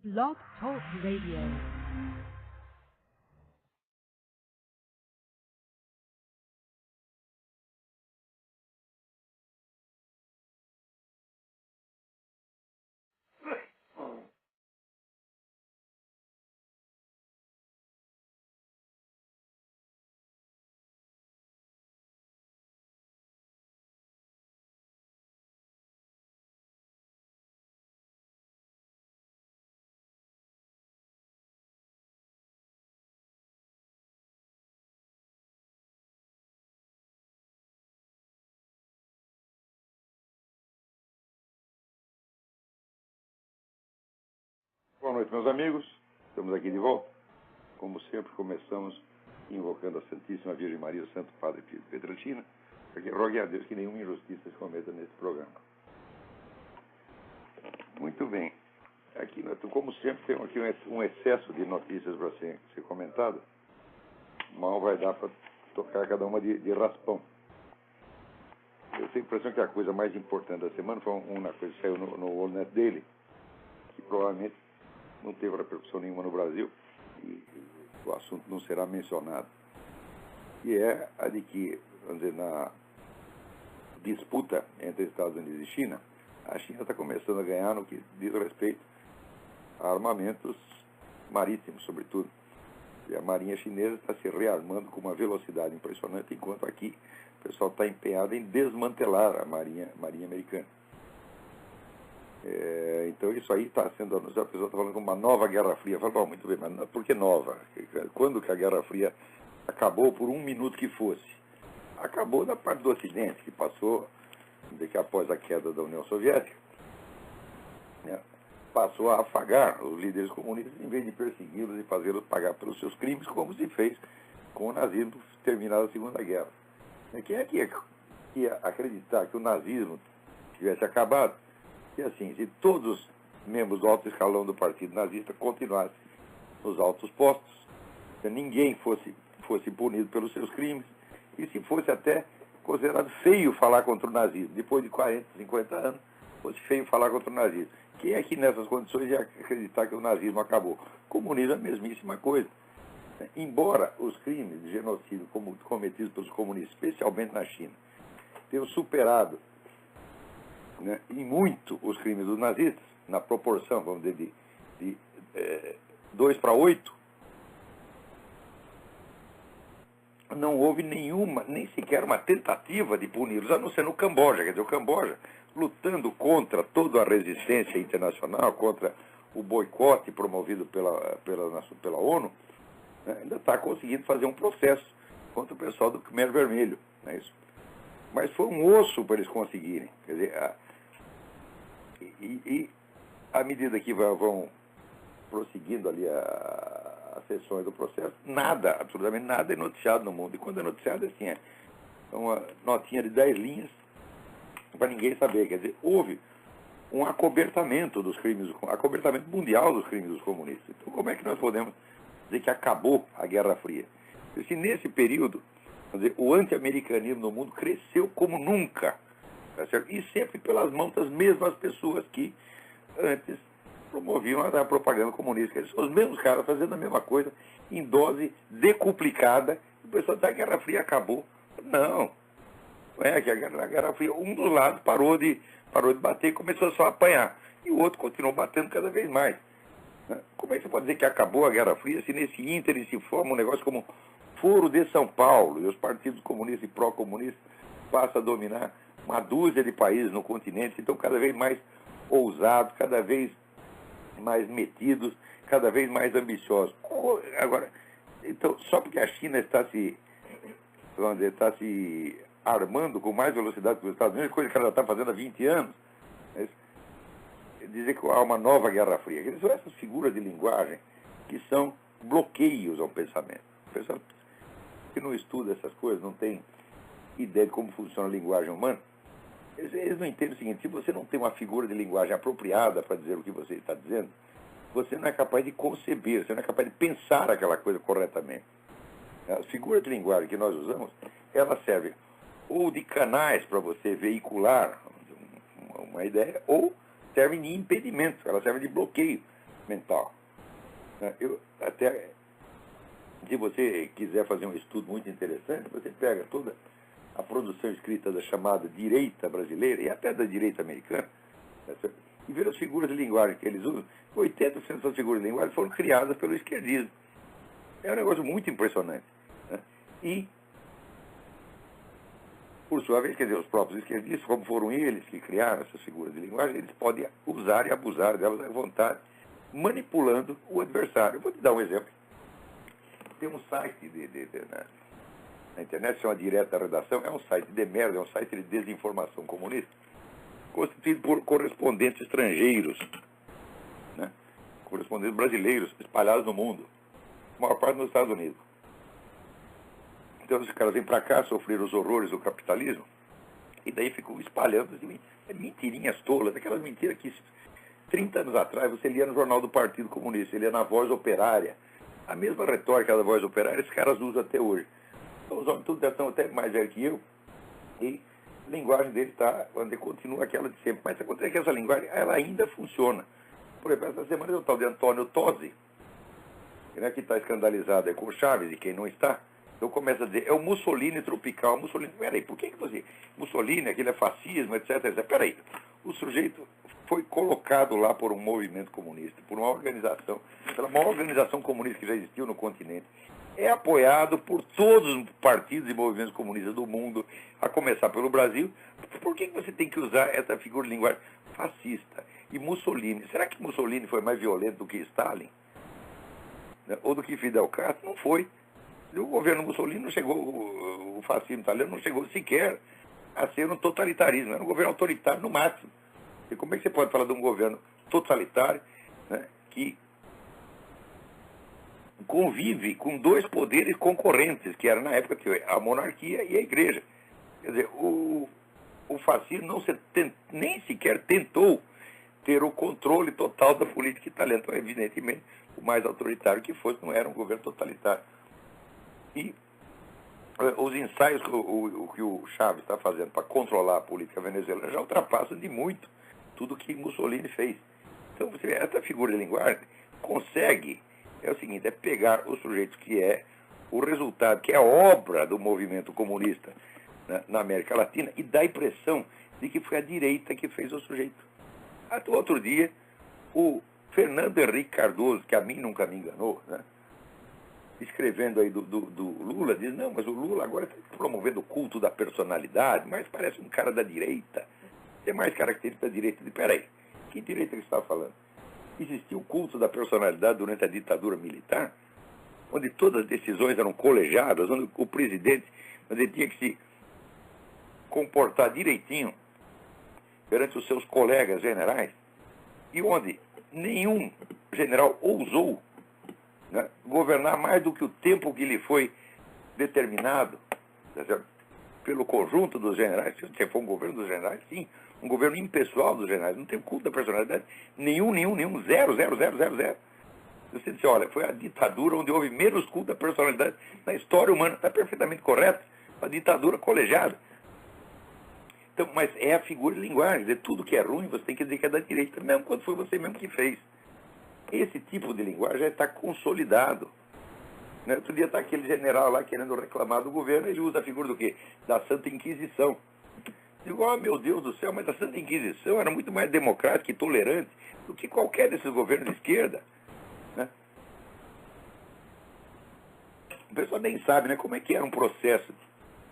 Blog Talk Radio. Boa noite, meus amigos. Estamos aqui de volta. Como sempre, começamos invocando a Santíssima Virgem Maria, o Santo Padre Pio de Pietrelcina, porque rogue a Deus que nenhuma injustiça se cometa nesse programa. Muito bem. Aqui, como sempre, temos aqui um excesso de notícias para ser comentado. Mal vai dar para tocar cada uma de raspão. Eu tenho a impressão que a coisa mais importante da semana foi uma coisa que saiu no Worldnet Daily, que provavelmente não teve repercussão nenhuma no Brasil, e o assunto não será mencionado, que é a de que, vamos dizer, na disputa entre Estados Unidos e China, a China está começando a ganhar no que diz respeito a armamentos marítimos, sobretudo. E a marinha chinesa está se rearmando com uma velocidade impressionante, enquanto aqui o pessoal está empenhado em desmantelar a marinha americana. Então isso aí está sendo anunciado, a pessoa está falando de uma nova Guerra Fria. Fala, muito bem, mas por que nova? Quando que a Guerra Fria acabou por um minuto que fosse? Acabou da parte do Ocidente, que passou, que após a queda da União Soviética, né, passou a afagar os líderes comunistas em vez de persegui-los e fazê-los pagar pelos seus crimes, como se fez com o nazismo terminada a Segunda Guerra. Quem é que ia acreditar que o nazismo tivesse acabado? E assim, se todos os membros do alto escalão do partido nazista continuassem nos altos postos, se ninguém fosse punido pelos seus crimes, e se fosse até considerado feio falar contra o nazismo, depois de 40, 50 anos, fosse feio falar contra o nazismo. Quem é que nessas condições ia acreditar que o nazismo acabou? O comunismo é a mesmíssima coisa. Embora os crimes de genocídio cometidos pelos comunistas, especialmente na China, tenham superado, né, em muito os crimes dos nazistas, na proporção, vamos dizer, de 2 para 8, não houve nenhuma, nem sequer uma tentativa de puni-los, a não ser no Camboja. Quer dizer, o Camboja, lutando contra toda a resistência internacional, contra o boicote promovido pela ONU, né, ainda está conseguindo fazer um processo contra o pessoal do Khmer Vermelho. Não é isso? Mas foi um osso para eles conseguirem. Quer dizer, à medida que vão prosseguindo ali as sessões do processo, nada, absolutamente nada é noticiado no mundo. E quando é noticiado, assim, é uma notinha de 10 linhas para ninguém saber. Quer dizer, houve um acobertamento dos crimes, acobertamento mundial dos crimes dos comunistas. Então, como é que nós podemos dizer que acabou a Guerra Fria? Se nesse período, quer dizer, o anti-americanismo no mundo cresceu como nunca, tá certo? E sempre pelas mãos das mesmas pessoas que antes promoviam a propaganda comunista. Eles são os mesmos caras fazendo a mesma coisa em dose decuplicada. O pessoal diz que a Guerra Fria acabou. Não é que a Guerra Fria, um dos lados parou de bater e começou só a apanhar. E o outro continuou batendo cada vez mais. Como é que você pode dizer que acabou a Guerra Fria se nesse ínterim se forma um negócio como Foro de São Paulo e os partidos comunistas e pró-comunistas passam a dominar uma dúzia de países no continente, então cada vez mais ousados, cada vez mais metidos, cada vez mais ambiciosos. Agora, então, só porque a China está se armando com mais velocidade que os Estados Unidos, coisa que ela já está fazendo há 20 anos, dizer que há uma nova Guerra Fria. São essas figuras de linguagem que são bloqueios ao pensamento. O pessoal que não estuda essas coisas, não tem ideia de como funciona a linguagem humana, eles não entendem o seguinte: se você não tem uma figura de linguagem apropriada para dizer o que você está dizendo, você não é capaz de conceber, você não é capaz de pensar aquela coisa corretamente. As figuras de linguagem que nós usamos, elas servem ou de canais para você veicular uma ideia, ou servem de impedimento, elas servem de bloqueio. mental. Até, se você quiser fazer um estudo muito interessante, você pega toda a produção escrita da chamada direita brasileira e até da direita americana, e ver as figuras de linguagem que eles usam. 80% das figuras de linguagem foram criadas pelo esquerdismo. É um negócio muito impressionante. Né? E, por sua vez, quer dizer, os próprios esquerdistas, como foram eles que criaram essas figuras de linguagem, eles podem usar e abusar delas à vontade, manipulando o adversário. Eu vou te dar um exemplo. Tem um site na internet que chama Direta Redação, é um site de merda, é um site de desinformação comunista, constituído por correspondentes estrangeiros, né? Correspondentes brasileiros espalhados no mundo, a maior parte nos Estados Unidos. Então, esses caras vêm para cá sofrer os horrores do capitalismo e daí ficam espalhando mentirinhas tolas, aquelas mentiras que 30 anos atrás você lia no Jornal do Partido Comunista, você lia na Voz Operária. A mesma retórica da Voz Operária, esses caras usam até hoje. Então, os homens todos já estão até mais velhos que eu, e a linguagem deles continua aquela de sempre. Mas acontece que essa linguagem ela ainda funciona. Por exemplo, essa semana eu estava de Antônio Tosi, né, que está escandalizado com o Chaves, e quem não está, eu começo a dizer, é o Mussolini tropical. Mussolini, peraí, por que você... Mussolini, aquele é fascismo, etc, etc. Peraí, o sujeito foi colocado lá por um movimento comunista, por uma organização, pela maior organização comunista que já existiu no continente. É apoiado por todos os partidos e movimentos comunistas do mundo, a começar pelo Brasil. Por que você tem que usar essa figura de linguagem fascista? E Mussolini, será que Mussolini foi mais violento do que Stalin? Ou do que Fidel Castro? Não foi. O governo Mussolini não chegou, o fascismo italiano não chegou sequer a ser um totalitarismo, era um governo autoritário no máximo. E como é que você pode falar de um governo totalitário, né, que convive com dois poderes concorrentes, que era na época a monarquia e a igreja? Quer dizer, o fascismo nem sequer tentou ter o controle total da política italiana. Então, evidentemente, o mais autoritário que fosse, não era um governo totalitário. E os ensaios que o Chaves está fazendo para controlar a política venezuelana já ultrapassam de muito tudo que Mussolini fez. Então, você vê, essa figura de linguagem consegue, é o seguinte, é pegar o sujeito que é o resultado, que é a obra do movimento comunista, né, na América Latina, e dá a impressão de que foi a direita que fez o sujeito. Até outro dia, o Fernando Henrique Cardoso, que a mim nunca me enganou, né, escrevendo aí do Lula, diz, não, mas o Lula agora está promovendo o culto da personalidade, mas parece um cara da direita. É mais característica da direita. Peraí, que direita que você está falando? Existiu o culto da personalidade durante a ditadura militar, onde todas as decisões eram colegiadas, onde o presidente tinha que se comportar direitinho perante os seus colegas generais, e onde nenhum general ousou, né, governar mais do que o tempo que lhe foi determinado, tá certo? Pelo conjunto dos generais. Se for um governo dos generais, sim, um governo impessoal dos generais, não tem culto da personalidade nenhum, zero. Você disse, olha, foi a ditadura onde houve menos culto da personalidade na história humana. Está perfeitamente correto, a ditadura colegiada. Então, mas é a figura de linguagem, de tudo que é ruim, você tem que dizer que é da direita, mesmo quando foi você mesmo que fez. Esse tipo de linguagem já está consolidado. Né? Outro dia está aquele general lá querendo reclamar do governo, ele usa a figura do quê? Da Santa Inquisição. Digo, oh, meu Deus do céu, mas a Santa Inquisição era muito mais democrática e tolerante do que qualquer desses governos de esquerda. Né? O pessoal nem sabe, né, como é que era um processo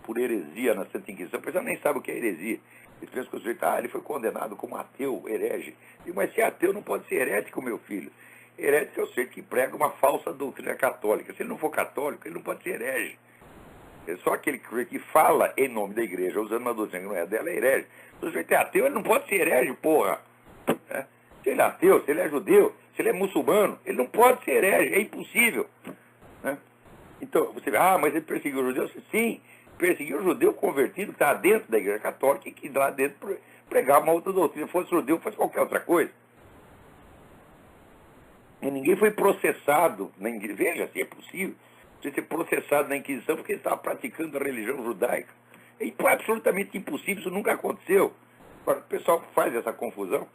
por heresia na Santa Inquisição. O pessoal nem sabe o que é heresia. Eles pensam que o sujeito, ele foi condenado como ateu, herege. Digo, mas se é ateu não pode ser herético, meu filho. Herético é o sujeito que prega uma falsa doutrina católica. Se ele não for católico, ele não pode ser herege. É só aquele que fala em nome da igreja, usando uma doutrina que não é dela, é herege. Se o sujeito é ateu, ele não pode ser herege, porra. É. Se ele é ateu, se ele é judeu, se ele é muçulmano, ele não pode ser herege, é impossível. Né? Então, você vê, mas ele perseguiu os judeus? Sim, perseguiu o judeu convertido que está dentro da igreja católica e que lá dentro pregava uma outra doutrina. Se fosse judeu, fosse qualquer outra coisa. E ninguém foi processado na Inquisição. Veja se é possível você ser processado na Inquisição porque ele estava praticando a religião judaica. É absolutamente impossível, isso nunca aconteceu. Agora, o pessoal faz essa confusão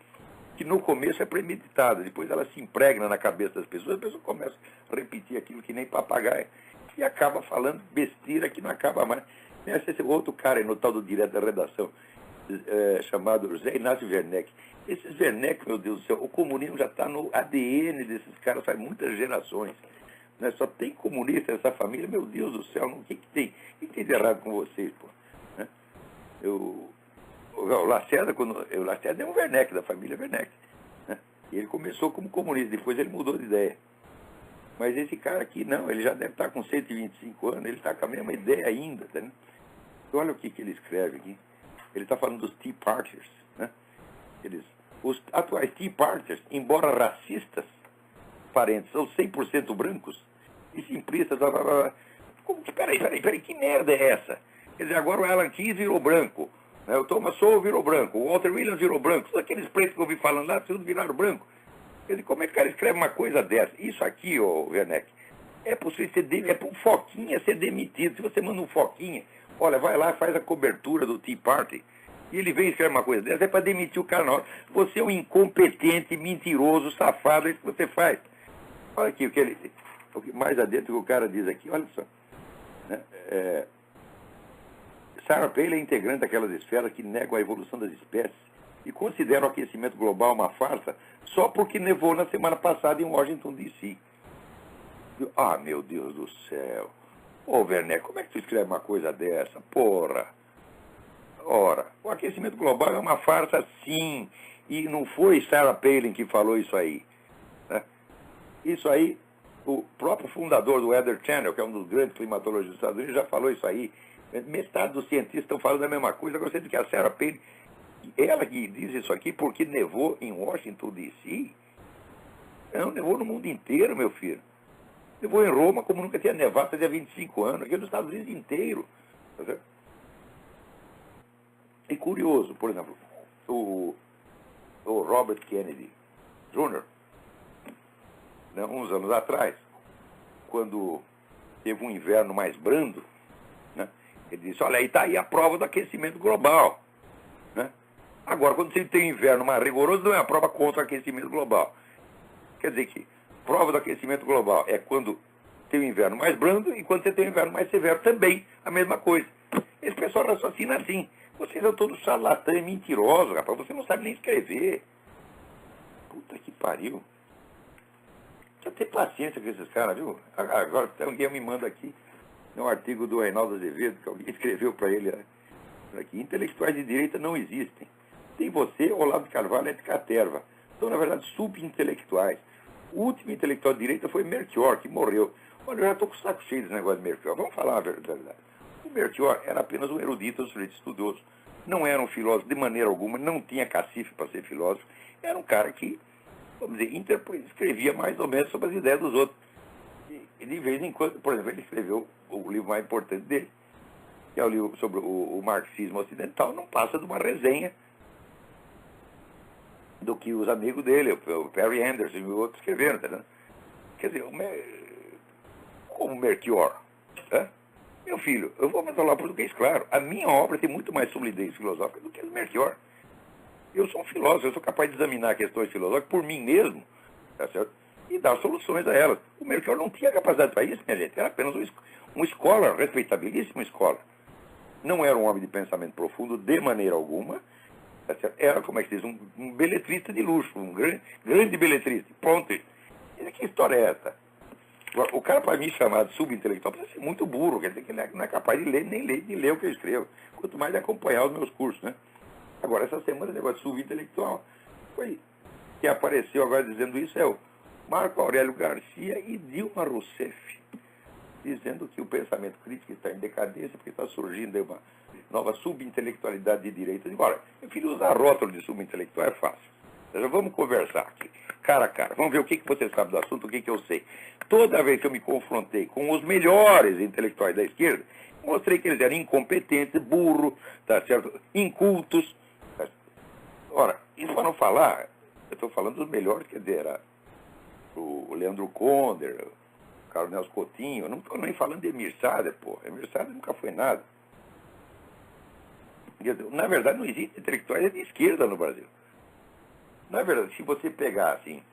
que no começo é premeditada, depois ela se impregna na cabeça das pessoas, a pessoa começa a repetir aquilo que nem papagaio, e acaba falando besteira que não acaba mais. Esse outro cara aí no tal do Direto da Redação, chamado José Inácio Werneck. Esses Werneck, meu Deus do céu, o comunismo já está no ADN desses caras faz muitas gerações. Né? Só tem comunista nessa família, meu Deus do céu, o que tem? O que tem de errado com vocês, pô? Né? O Lacerda, o Lacerda é um Werneck, da família Werneck. Né? Ele começou como comunista, depois ele mudou de ideia. Mas esse cara aqui, não, ele já deve estar com 125 anos, ele está com a mesma ideia ainda. Tá, né? Olha o que ele escreve aqui. Ele está falando dos Tea Partiers. Né? Os atuais Tea Partiers, embora racistas, parentes, são 100% brancos e simplistas. Peraí, que merda é essa? Quer dizer, agora o Alan Keyes virou branco, né? O Thomas Sowell virou branco, o Walter Williams virou branco, todos aqueles pretos que eu ouvi falando lá, tudo viraram branco. Quer dizer, como é que o cara escreve uma coisa dessa? Isso aqui, ô Werneck, é possível é para um Foquinha ser demitido. Se você manda um Foquinha, olha, vai lá, faz a cobertura do Tea Party, e ele vem e escreve uma coisa dessa, é para demitir o cara na hora. Você é um incompetente, mentiroso, safado, é isso que você faz. Olha aqui, o que mais adentro que o cara diz aqui, olha só. Né? Sarah Palin é integrante daquelas esferas que negam a evolução das espécies e consideram o aquecimento global uma farsa só porque nevou na semana passada em Washington, D.C. Ah, meu Deus do céu. Ô, Werneck, como é que tu escreve uma coisa dessa? Porra. Ora, o aquecimento global é uma farsa, sim. E não foi Sarah Palin que falou isso aí. Né? Isso aí, o próprio fundador do Weather Channel, que é um dos grandes climatologistas dos Estados Unidos, já falou isso aí. Metade dos cientistas estão falando a mesma coisa. Agora, você diz que a Sarah Palin, ela que diz isso aqui porque nevou em Washington, D.C. Não, nevou no mundo inteiro, meu filho. Nevou em Roma como nunca tinha nevado, fazia 25 anos. Aqui nos Estados Unidos inteiro. Tá certo? E curioso, por exemplo, o Robert Kennedy Jr., né, uns anos atrás, quando teve um inverno mais brando, né, ele disse, olha, aí está aí a prova do aquecimento global. Né? Agora, quando você tem um inverno mais rigoroso, não é a prova contra o aquecimento global. Quer dizer que prova do aquecimento global é quando tem um inverno mais brando e quando você tem um inverno mais severo também, a mesma coisa. Esse pessoal raciocina assim. Vocês são todos charlatãs e mentirosos, rapaz. Você não sabe nem escrever. Puta que pariu. Precisa ter paciência com esses caras, viu? Agora alguém me manda aqui um artigo do Reinaldo Azevedo, que alguém escreveu para ele aqui. Intelectuais de direita não existem. Tem você, Olavo de Carvalho e Ed Caterva. São, na verdade, subintelectuais. O último intelectual de direita foi Melchior, que morreu. Olha, eu já estou com o saco cheio desse negócio de Melchior. Vamos falar a verdade. O Melchior era apenas um erudito, um sujeito estudioso. Não era um filósofo de maneira alguma, não tinha cacife para ser filósofo. Era um cara que, vamos dizer, escrevia mais ou menos sobre as ideias dos outros. E de vez em quando, por exemplo, ele escreveu o livro mais importante dele, que é o livro sobre o marxismo ocidental, não passa de uma resenha do que os amigos dele, o Perry Anderson e outros escreveram, tá vendo? Quer dizer, como Melchior, né? Meu filho, eu vou falar português claro, a minha obra tem muito mais solidez filosófica do que a do Melchior. Eu sou um filósofo, eu sou capaz de examinar questões filosóficas por mim mesmo, tá certo? E dar soluções a elas. O Melchior não tinha capacidade para isso, minha gente, era apenas um scholar, respeitabilíssimo scholar. Não era um homem de pensamento profundo de maneira alguma, tá certo? Era, como é que se diz, um beletrista de luxo, um grande beletrista. Pronto. E que história é essa? O cara, para mim, chamado subintelectual, precisa ser muito burro, quer dizer que ele não é capaz de ler, nem ler o que eu escrevo. Quanto mais de acompanhar os meus cursos, né? Agora, essa semana, o negócio de subintelectual foi quem apareceu agora dizendo isso é o Marco Aurélio Garcia e Dilma Rousseff, dizendo que o pensamento crítico está em decadência porque está surgindo uma nova subintelectualidade de direita. Agora, meu filho, usar rótulo de subintelectual é fácil. Já vamos conversar aqui, cara a cara. Vamos ver o que você sabe do assunto, o que eu sei. Toda vez que eu me confrontei com os melhores intelectuais da esquerda, mostrei que eles eram incompetentes, burros, tá certo? Incultos. Tá? Ora, isso para não falar, eu estou falando dos melhores, quer dizer, era o Leandro Conder, o Carlos Nelson Coutinho, eu não estou nem falando de Emir Sader, pô. Emir Sader nunca foi nada. Quer dizer, na verdade, não existe intelectuais de esquerda no Brasil. Na verdade, se você pegar assim,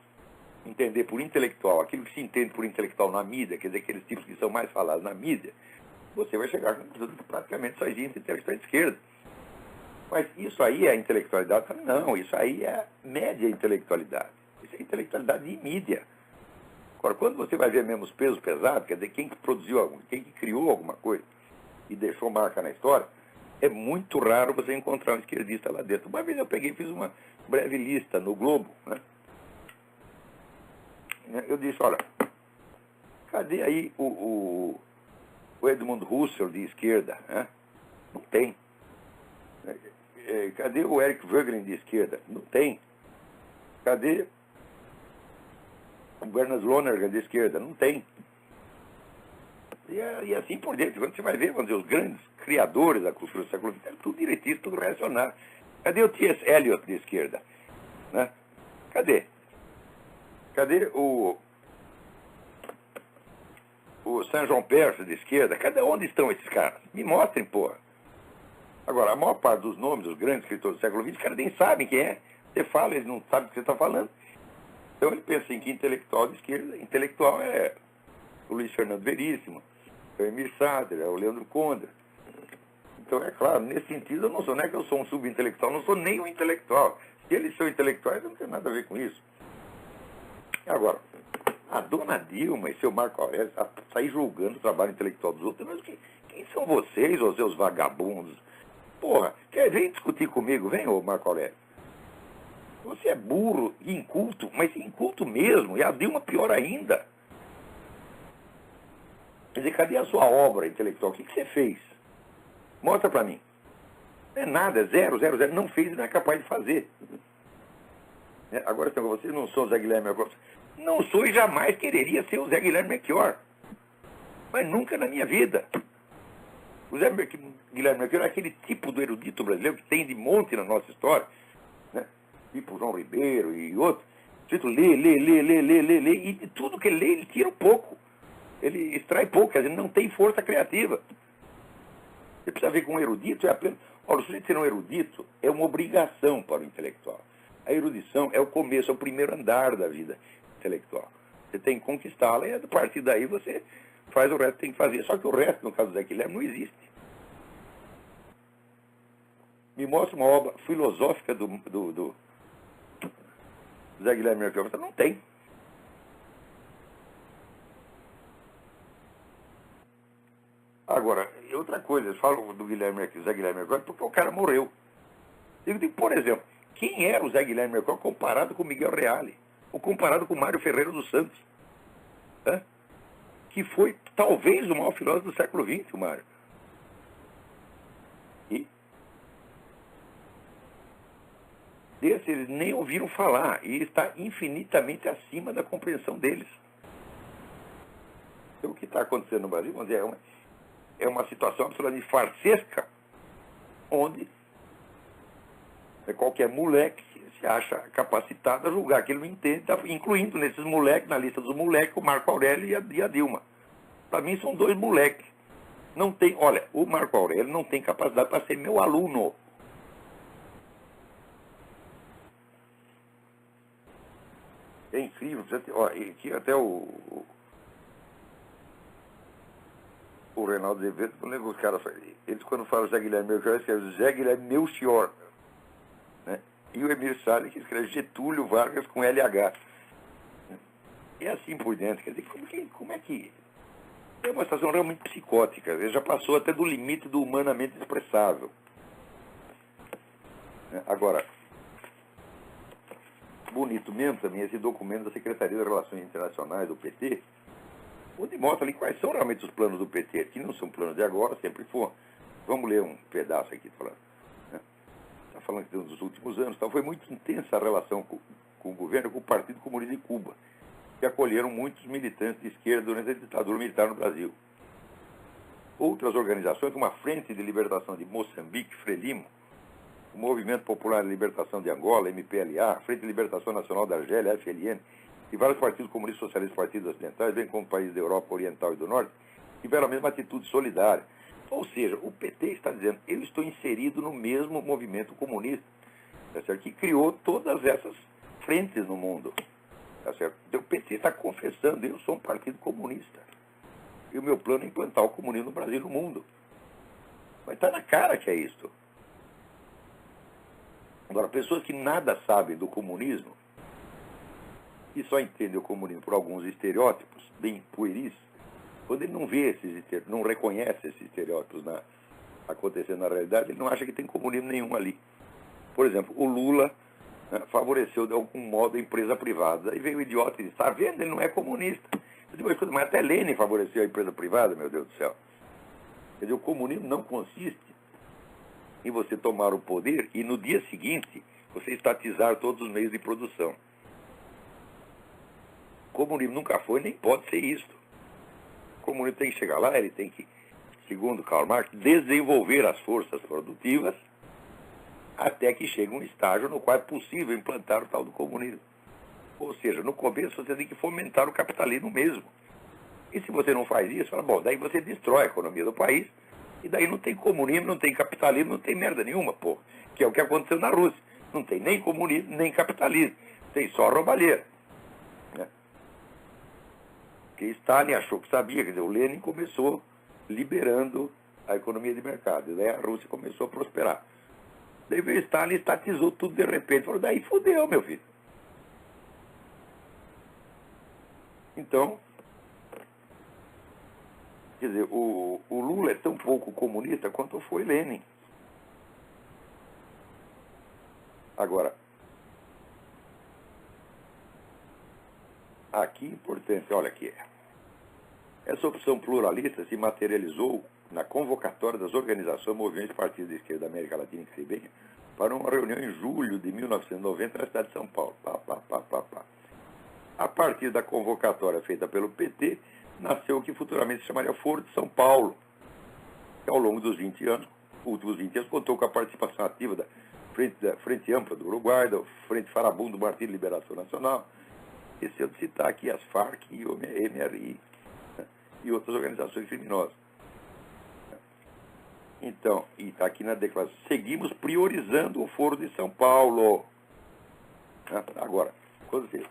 entender por intelectual, aquilo que se entende por intelectual na mídia, quer dizer, aqueles tipos que são mais falados na mídia, você vai chegar à conclusão que praticamente só existe intelectual de esquerda. Mas isso aí é intelectualidade? Não, isso aí é média intelectualidade. Isso é intelectualidade de mídia. Agora, quando você vai ver mesmo os pesos pesados, quer dizer, quem que produziu, quem que criou alguma coisa e deixou marca na história, é muito raro você encontrar um esquerdista lá dentro. Uma vez eu peguei e fiz uma breve lista no Globo, né? Eu disse, olha, cadê aí o Edmund Husserl de esquerda? Né? Não tem. Cadê o Eric Voegelin de esquerda? Não tem. Cadê o Bernard Lonergan de esquerda? Não tem. E assim por diante. Quando você vai ver, vamos dizer, os grandes criadores da cultura do século XX, tudo direitista, tudo reacionário. Cadê o T.S. Eliot de esquerda? Né? Cadê? Cadê o Saint Jean Perse de esquerda? Cadê? Onde estão esses caras? Me mostrem, porra. Agora, a maior parte dos nomes dos grandes escritores do século XX, os caras nem sabem quem é. Você fala, eles não sabem o que você está falando. Então ele pensa em que intelectual de esquerda, intelectual é o Luiz Fernando Veríssimo, é o Emir Sader, é o Leandro Conde. Então, é claro, nesse sentido, eu não é que eu sou um subintelectual, não sou nem um intelectual. Se eles são intelectuais, eu não tenho nada a ver com isso. Agora, a dona Dilma e seu Marco Aurélio sair julgando o trabalho intelectual dos outros, mas quem são vocês, os seus vagabundos? Porra, vem discutir comigo, vem, ô Marco Aurélio. Você é burro e inculto, mas inculto mesmo, e a Dilma pior ainda. Quer dizer, cadê a sua obra intelectual? O que você fez? Mostra pra mim. Não é nada, é zero, zero, zero. Não fez e não é capaz de fazer. Agora, vocês não são o Zé Guilherme Melchior. Não sou e jamais quereria ser o Zé Guilherme Melchior. Mas nunca na minha vida. O Zé Guilherme Melchior é aquele tipo do erudito brasileiro que tem de monte na nossa história, né? Tipo João Ribeiro e outros. Lê, e de tudo que ele lê, ele tira um pouco. Ele extrai pouco, quer dizer, não tem força criativa. Você precisa ver com um erudito, é apenas... Olha, o sujeito ser um erudito é uma obrigação para o intelectual. A erudição é o começo, é o primeiro andar da vida intelectual. Você tem que conquistá-la e a partir daí você faz o resto que tem que fazer. Só que o resto, no caso do Zé Guilherme, não existe. Me mostra uma obra filosófica do Zé Guilherme Melchior. Não tem. Agora, outra coisa, eles falam do Zé Guilherme Melchior porque o cara morreu. Eu digo, por exemplo, quem era o Zé Guilherme Melchior comparado com o Miguel Reale? Ou comparado com o Mário Ferreira dos Santos? Né? Que foi talvez o maior filósofo do século XX, o Mário. E desse eles nem ouviram falar, e está infinitamente acima da compreensão deles. Então, o que está acontecendo no Brasil, vamos dizer, é uma situação absolutamente farsesca, onde qualquer moleque se acha capacitado a julgar que ele não entende, incluindo nesses moleques, na lista dos moleques, o Marco Aurélio e a Dilma. Para mim são dois moleques. Não tem, olha, o Marco Aurélio não tem capacidade para ser meu aluno. É incrível, que até o Reinaldo Azevedo, não lembro os caras, eles quando falam Zé Guilherme Melchior, escrevem Zé Guilherme Melchior, né? E o Emir Sader que escreve Getúlio Vargas com LH. E assim por dentro, quer dizer, como é que... É uma situação realmente psicótica, ele já passou até do limite do humanamente expressável. Agora, bonito mesmo também esse documento da Secretaria de Relações Internacionais do PT, onde mostra ali quais são realmente os planos do PT, que não são planos de agora, sempre foram. Vamos ler um pedaço aqui, falando. Está falando que dos últimos anos, foi muito intensa a relação com o governo, com o Partido Comunista de Cuba, que acolheram muitos militantes de esquerda durante a ditadura militar no Brasil. Outras organizações, como a Frente de Libertação de Moçambique, Frelimo, o Movimento Popular de Libertação de Angola, MPLA, a Frente de Libertação Nacional da Argélia, FLN, e vários partidos comunistas socialistas, partidos ocidentais, bem como países da Europa Oriental e do Norte, tiveram a mesma atitude solidária. Ou seja, o PT está dizendo, eu estou inserido no mesmo movimento comunista, que criou todas essas frentes no mundo. Tá certo? Então, o PT está confessando, eu sou um partido comunista. E o meu plano é implantar o comunismo no Brasil e no mundo. Mas está na cara que é isso. Agora, pessoas que nada sabem do comunismo e só entendem o comunismo por alguns estereótipos bem pueris, quando ele não vê esses estereótipos, não reconhece esses estereótipos acontecendo na realidade, ele não acha que tem comunismo nenhum ali. Por exemplo, o Lula, né, favoreceu de algum modo a empresa privada. Aí veio o idiota e disse, está vendo, ele não é comunista. Eu digo, mas até Lenin favoreceu a empresa privada, meu Deus do céu. Quer dizer, o comunismo não consiste em você tomar o poder e no dia seguinte você estatizar todos os meios de produção. O comunismo nunca foi nem pode ser isso. O comunismo tem que chegar lá, ele tem que, segundo Karl Marx, desenvolver as forças produtivas até que chegue um estágio no qual é possível implantar o tal do comunismo. Ou seja, no começo você tem que fomentar o capitalismo mesmo. E se você não faz isso, fala, bom, daí você destrói a economia do país, e daí não tem comunismo, não tem capitalismo, não tem merda nenhuma, pô. Que é o que aconteceu na Rússia. Não tem nem comunismo, nem capitalismo. Tem só roubalheira. Né? Que Stalin achou que sabia, quer dizer, o Lenin começou liberando a economia de mercado. E daí a Rússia começou a prosperar. Daí veio Stalin e estatizou tudo de repente. Falou, daí fudeu, meu filho. Então, quer dizer, o Lula é tão pouco comunista quanto foi Lenin. Agora, aqui importância, olha aqui. Essa opção pluralista se materializou na convocatória das organizações movimentos de partidos de esquerda da América Latina e Caribenha para uma reunião em julho de 1990 na cidade de São Paulo. A partir da convocatória feita pelo PT, nasceu o que futuramente se chamaria Foro de São Paulo, que ao longo dos 20 anos, últimos 20 anos, contou com a participação ativa da Frente Ampla do Uruguai, da Frente Farabundo do Partido de Liberação Nacional, esqueceu de citar aqui as Farc e o MRI, né, e outras organizações criminosas. Então, e está aqui na declaração, seguimos priorizando o Foro de São Paulo. Agora, quando você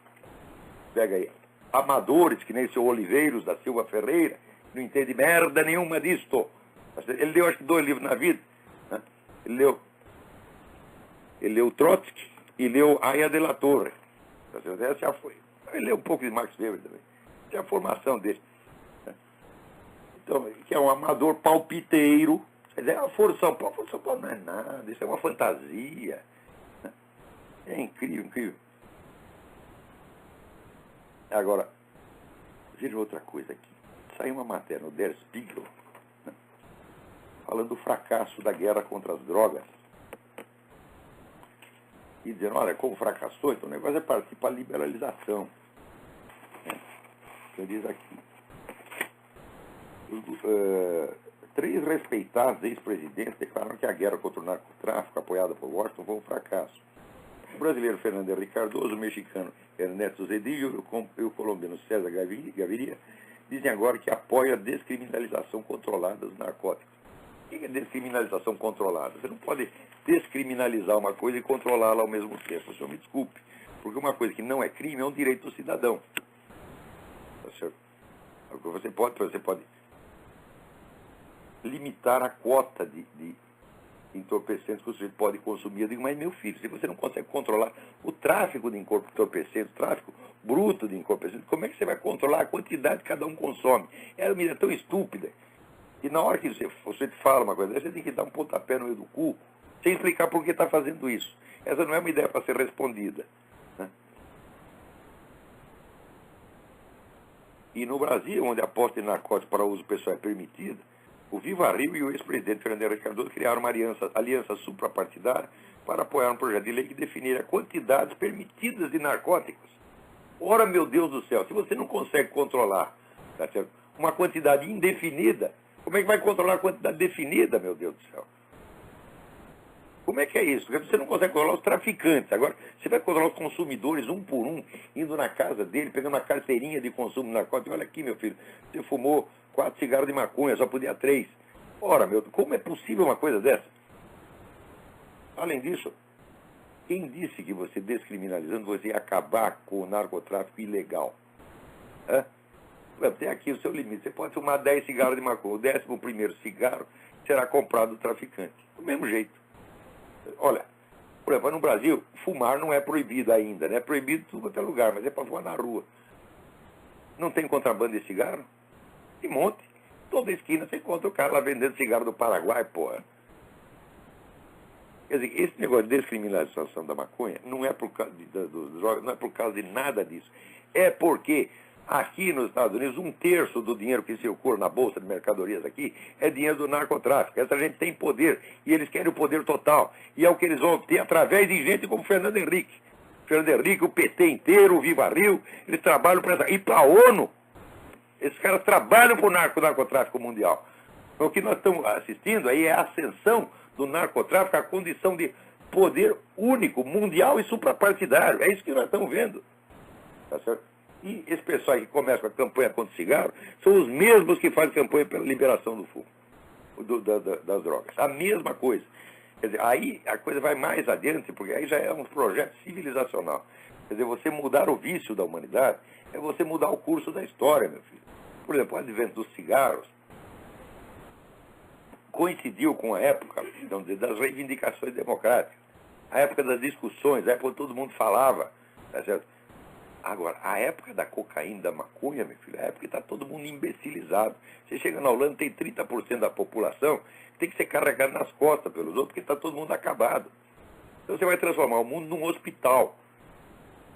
pega aí amadores, que nem o seu Oliveiros da Silva Ferreira, não entende merda nenhuma disto. Ele leu, acho que 2 livros na vida. Né? Ele leu Trotsky e leu Aya de la Torre. Essa já foi. Ele leu um pouco de Max Weber também. Essa é a formação dele. Né? Então, que é um amador palpiteiro. Quer dizer, a Foro de São Paulo. Foro de São Paulo não é nada, isso é uma fantasia. Né? É incrível, incrível. Agora, veja outra coisa aqui. Saiu uma matéria no Der Spiegel, né, falando do fracasso da guerra contra as drogas. E dizendo, olha, como fracassou, então o negócio é partir para a liberalização. Né? Então diz aqui. 3 respeitados ex-presidentes declararam que a guerra contra o narcotráfico, apoiada por Washington, foi um fracasso. O brasileiro Fernando Henrique Cardoso, o mexicano Ernesto Zedillo e o colombiano César Gaviria dizem agora que apoia a descriminalização controlada dos narcóticos. O que é descriminalização controlada? Você não pode descriminalizar uma coisa e controlá-la ao mesmo tempo. O senhor me desculpe, porque uma coisa que não é crime é um direito do cidadão. Tá certo? Você pode limitar a quota de entorpecentes que você pode consumir. Eu digo, mas meu filho, se você não consegue controlar o tráfico de entorpecentes, o tráfico bruto de entorpecentes, como é que você vai controlar a quantidade que cada um consome? É uma medida tão estúpida. E na hora que você te fala uma coisa, você tem que dar um pontapé no meio do cu, sem explicar por que está fazendo isso. Essa não é uma ideia para ser respondida. Né? E no Brasil, onde a aposta em narcóticos para uso pessoal é permitida, o Viva Rio e o ex-presidente Fernando Henrique Cardoso criaram uma aliança suprapartidária para apoiar um projeto de lei que definir quantidades permitidas de narcóticos. Ora, meu Deus do céu, se você não consegue controlar, tá certo, uma quantidade indefinida, como é que vai controlar a quantidade definida, meu Deus do céu? Como é que é isso? Porque você não consegue controlar os traficantes. Agora, você vai controlar os consumidores um por um, indo na casa dele, pegando uma carteirinha de consumo de narcótico. Olha aqui, meu filho, você fumou 4 cigarros de maconha, só podia 3. Ora, meu, como é possível uma coisa dessa? Além disso, Quem disse que você descriminalizando você ia acabar com o narcotráfico ilegal? Hã? Tem aqui o seu limite. Você pode fumar 10 cigarros de maconha. O 11º cigarro será comprado do traficante. Do mesmo jeito. Olha, por exemplo, no Brasil, fumar não é proibido ainda, né? É proibido em tudo quanto é lugar, mas é para fumar na rua. Não tem contrabando de cigarro? Tem monte. Toda esquina você encontra o cara lá vendendo cigarro do Paraguai, porra. Quer dizer, esse negócio de descriminalização da maconha não é por causa dos drogas, não é por causa de nada disso. É porque aqui nos Estados Unidos, 1/3 do dinheiro que circula na Bolsa de Mercadorias aqui é dinheiro do narcotráfico. Essa gente tem poder e eles querem o poder total. E é o que eles vão obter através de gente como Fernando Henrique. Fernando Henrique, o PT inteiro, o Viva Rio, eles trabalham para essa. E para a ONU, esses caras trabalham para o narcotráfico mundial. Então, o que nós estamos assistindo aí é a ascensão do narcotráfico à condição de poder único, mundial e suprapartidário. É isso que nós estamos vendo. Tá certo? E esse pessoal que começa com a campanha contra o cigarro são os mesmos que fazem campanha pela liberação do fumo, das drogas. A mesma coisa. Quer dizer, aí a coisa vai mais adiante, porque aí já é um projeto civilizacional. Quer dizer, você mudar o vício da humanidade é você mudar o curso da história, meu filho. Por exemplo, o advento dos cigarros coincidiu com a época, vamos dizer, das reivindicações democráticas, a época das discussões, a época onde todo mundo falava, tá certo? Agora, a época da cocaína, da maconha, meu filho, a época que está todo mundo imbecilizado. Você chega na Holanda, tem 30% da população que tem que ser carregado nas costas pelos outros, porque está todo mundo acabado. Então você vai transformar o mundo num hospital.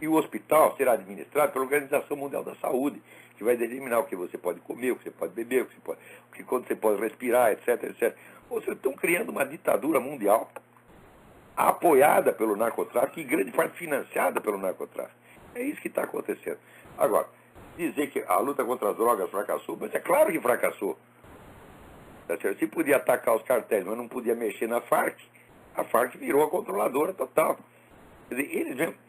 E o hospital será administrado pela Organização Mundial da Saúde, que vai determinar o que você pode comer, o que você pode beber, quando você pode respirar, etc, etc. Ou seja, estão criando uma ditadura mundial apoiada pelo narcotráfico e em grande parte financiada pelo narcotráfico. É isso que está acontecendo. Agora, dizer que a luta contra as drogas fracassou, mas é claro que fracassou. Tá certo? Se podia atacar os cartéis, mas não podia mexer na Farc, a Farc virou a controladora total. Quer dizer, eles mesmo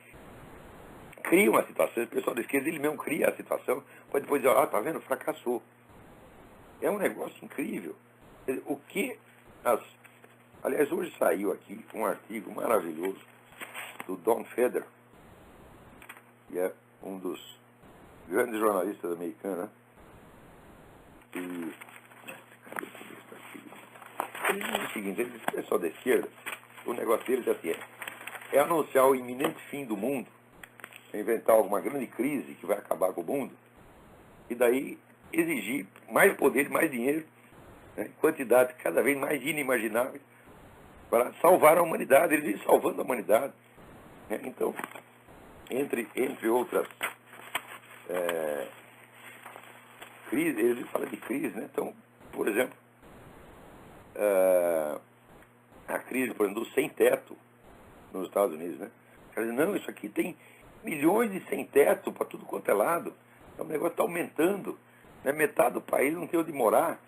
criam a situação, o pessoal da esquerda, ele mesmo cria a situação, pode depois dizer, tá vendo, fracassou. É um negócio incrível. Quer dizer, o que Aliás, hoje saiu aqui um artigo maravilhoso do Don Feder, que é um dos grandes jornalistas americanos, né? E cadê esse artigo? Ele diz o seguinte, ele diz que o pessoal da esquerda, o negócio deles é assim, é anunciar o iminente fim do mundo, inventar alguma grande crise que vai acabar com o mundo, e daí exigir mais poder, mais dinheiro, né, quantidade cada vez mais inimaginável, para salvar a humanidade. Eles vêm salvando a humanidade. Né? Então, entre outras crises, eles falam de crise, né? Então, por exemplo, a crise, por exemplo, do sem-teto nos Estados Unidos, né? Quer dizer, não, isso aqui tem milhões de sem-teto para tudo quanto é lado. Então, o negócio está aumentando. Né? Metade do país não tem onde morar.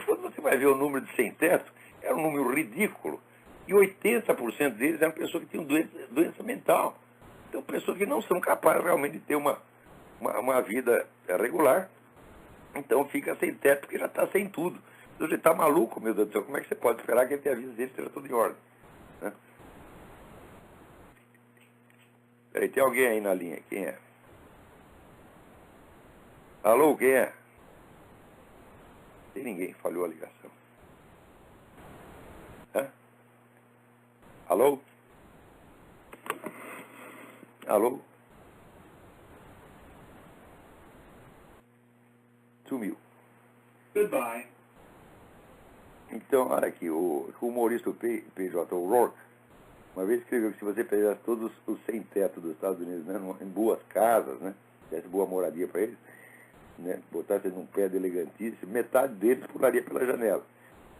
Quando você vai ver o número de sem-teto, é um número ridículo. E 80% deles eram pessoas que tinham doença mental. Então, pessoas que não são capazes realmente de ter uma vida regular. Então, fica sem teto porque já está sem tudo. Então, você está maluco, meu Deus do céu. Como é que você pode esperar que a vida dele esteja tudo em ordem? Né? Peraí, tem alguém aí na linha. Quem é? Alô, quem é? Tem ninguém, falhou a ligação. Hã? Alô? Alô? Sumiu. Goodbye. Então, olha aqui, o humorista PJ O'Rourke, uma vez escreveu que se você pegasse todos os sem-teto dos Estados Unidos, né, em boas casas, né, desse boa moradia para eles, né, botasse num pé elegantíssimo, metade deles pularia pela janela.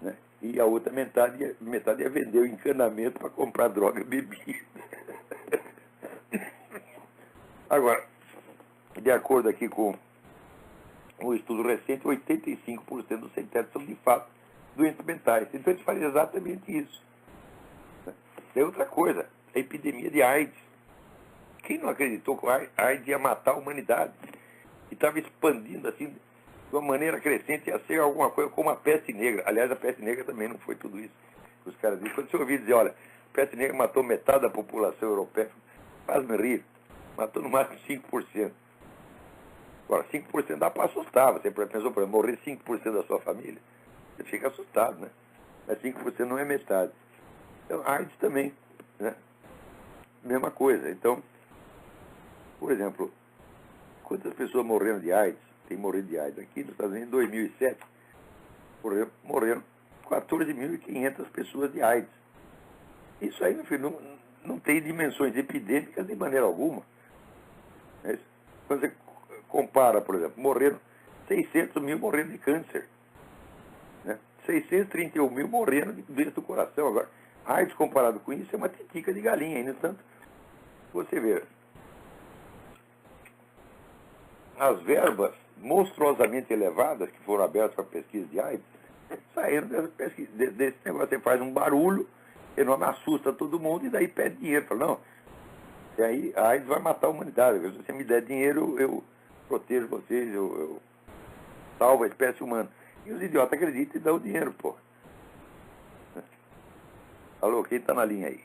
Né, e a outra metade ia vender o encanamento para comprar droga e bebida. Agora, de acordo aqui com um estudo recente, 85% dos sem-teto são de fato doenças mentais. Então eles fazem exatamente isso. É outra coisa, a epidemia de AIDS. Quem não acreditou que a AIDS ia matar a humanidade? E estava expandindo assim, de uma maneira crescente, ia ser alguma coisa como a peste negra. Aliás, a peste negra também não foi tudo isso. Os caras dizem, quando você ouvir dizer, olha, peste negra matou metade da população europeia. Faz me rir. Matou no máximo 5%. Agora, 5% dá para assustar. Você pensou, por exemplo, morrer 5% da sua família? Você fica assustado, né? Mas 5% não é metade. Então, AIDS também, né? Mesma coisa. Então, por exemplo, quantas pessoas morreram de AIDS? Tem morrido de AIDS. Aqui nos Estados Unidos, em 2007, morreram 14.500 pessoas de AIDS. Isso aí, meu filho, não tem dimensões epidêmicas de maneira alguma. Quando você compara, por exemplo, morreram 600 mil morrendo de câncer. Né? 631 mil morreram de doença do coração. Agora, AIDS comparado com isso é uma titica de galinha. E, no entanto, você vê, as verbas monstruosamente elevadas que foram abertas para pesquisa de AIDS saíram desse negócio. Você faz um barulho enorme, assusta todo mundo e daí pede dinheiro. Fala, não, e aí a AIDS vai matar a humanidade. Se você me der dinheiro, eu protejo vocês, eu salvo a espécie humana. E os idiotas acreditam e dão o dinheiro, pô. Alô, quem está na linha aí?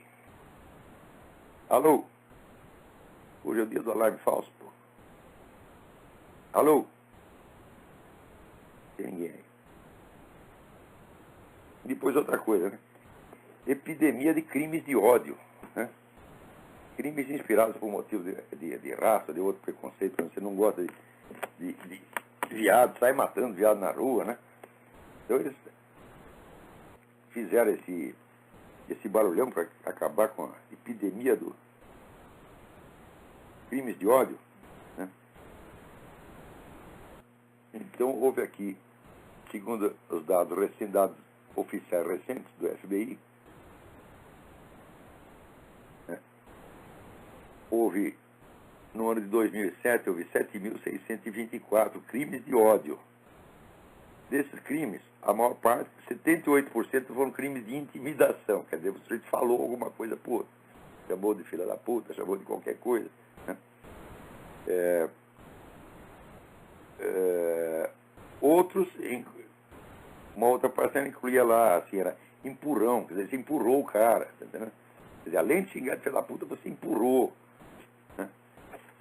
Alô? Hoje é o dia do alarme falso, pô. Alô? Tem ninguém aí. Depois outra coisa, né? Epidemia de crimes de ódio, né? Crimes inspirados por motivos de raça, de outro preconceito. Você não gosta de viado, sai matando viado na rua, né? Então eles fizeram esse barulhão para acabar com a epidemia dos crimes de ódio, né? Então houve aqui, segundo os dados oficiais recentes do FBI, né? No ano de 2007, houve 7.624 crimes de ódio. Desses crimes, a maior parte, 78% foram crimes de intimidação. Quer dizer, o sujeito falou alguma coisa por outro. Chamou de filha da puta, chamou de qualquer coisa, né? Outros, uma outra parcela incluía lá, assim, era empurrão. Quer dizer, você empurrou o cara, tá entendendo? Quer dizer, além de xingar de filha da puta, você empurrou. Né?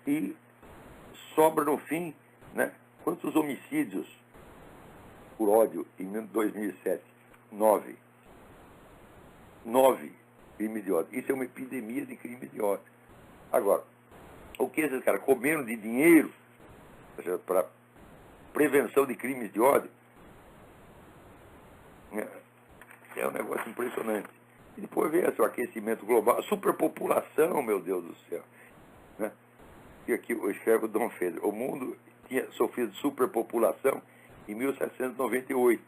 E sobra no fim, né? Quantos homicídios por ódio em 2007? 9 crimes de ódio. Isso é uma epidemia de crimes de ódio. Agora, o que esses caras comeram de dinheiro para prevenção de crimes de ódio é um negócio impressionante. E depois vem o aquecimento global, a superpopulação, meu Deus do céu. Né? E aqui eu escrevo Dom Pedro. O mundo tinha sofrido superpopulação em 1798,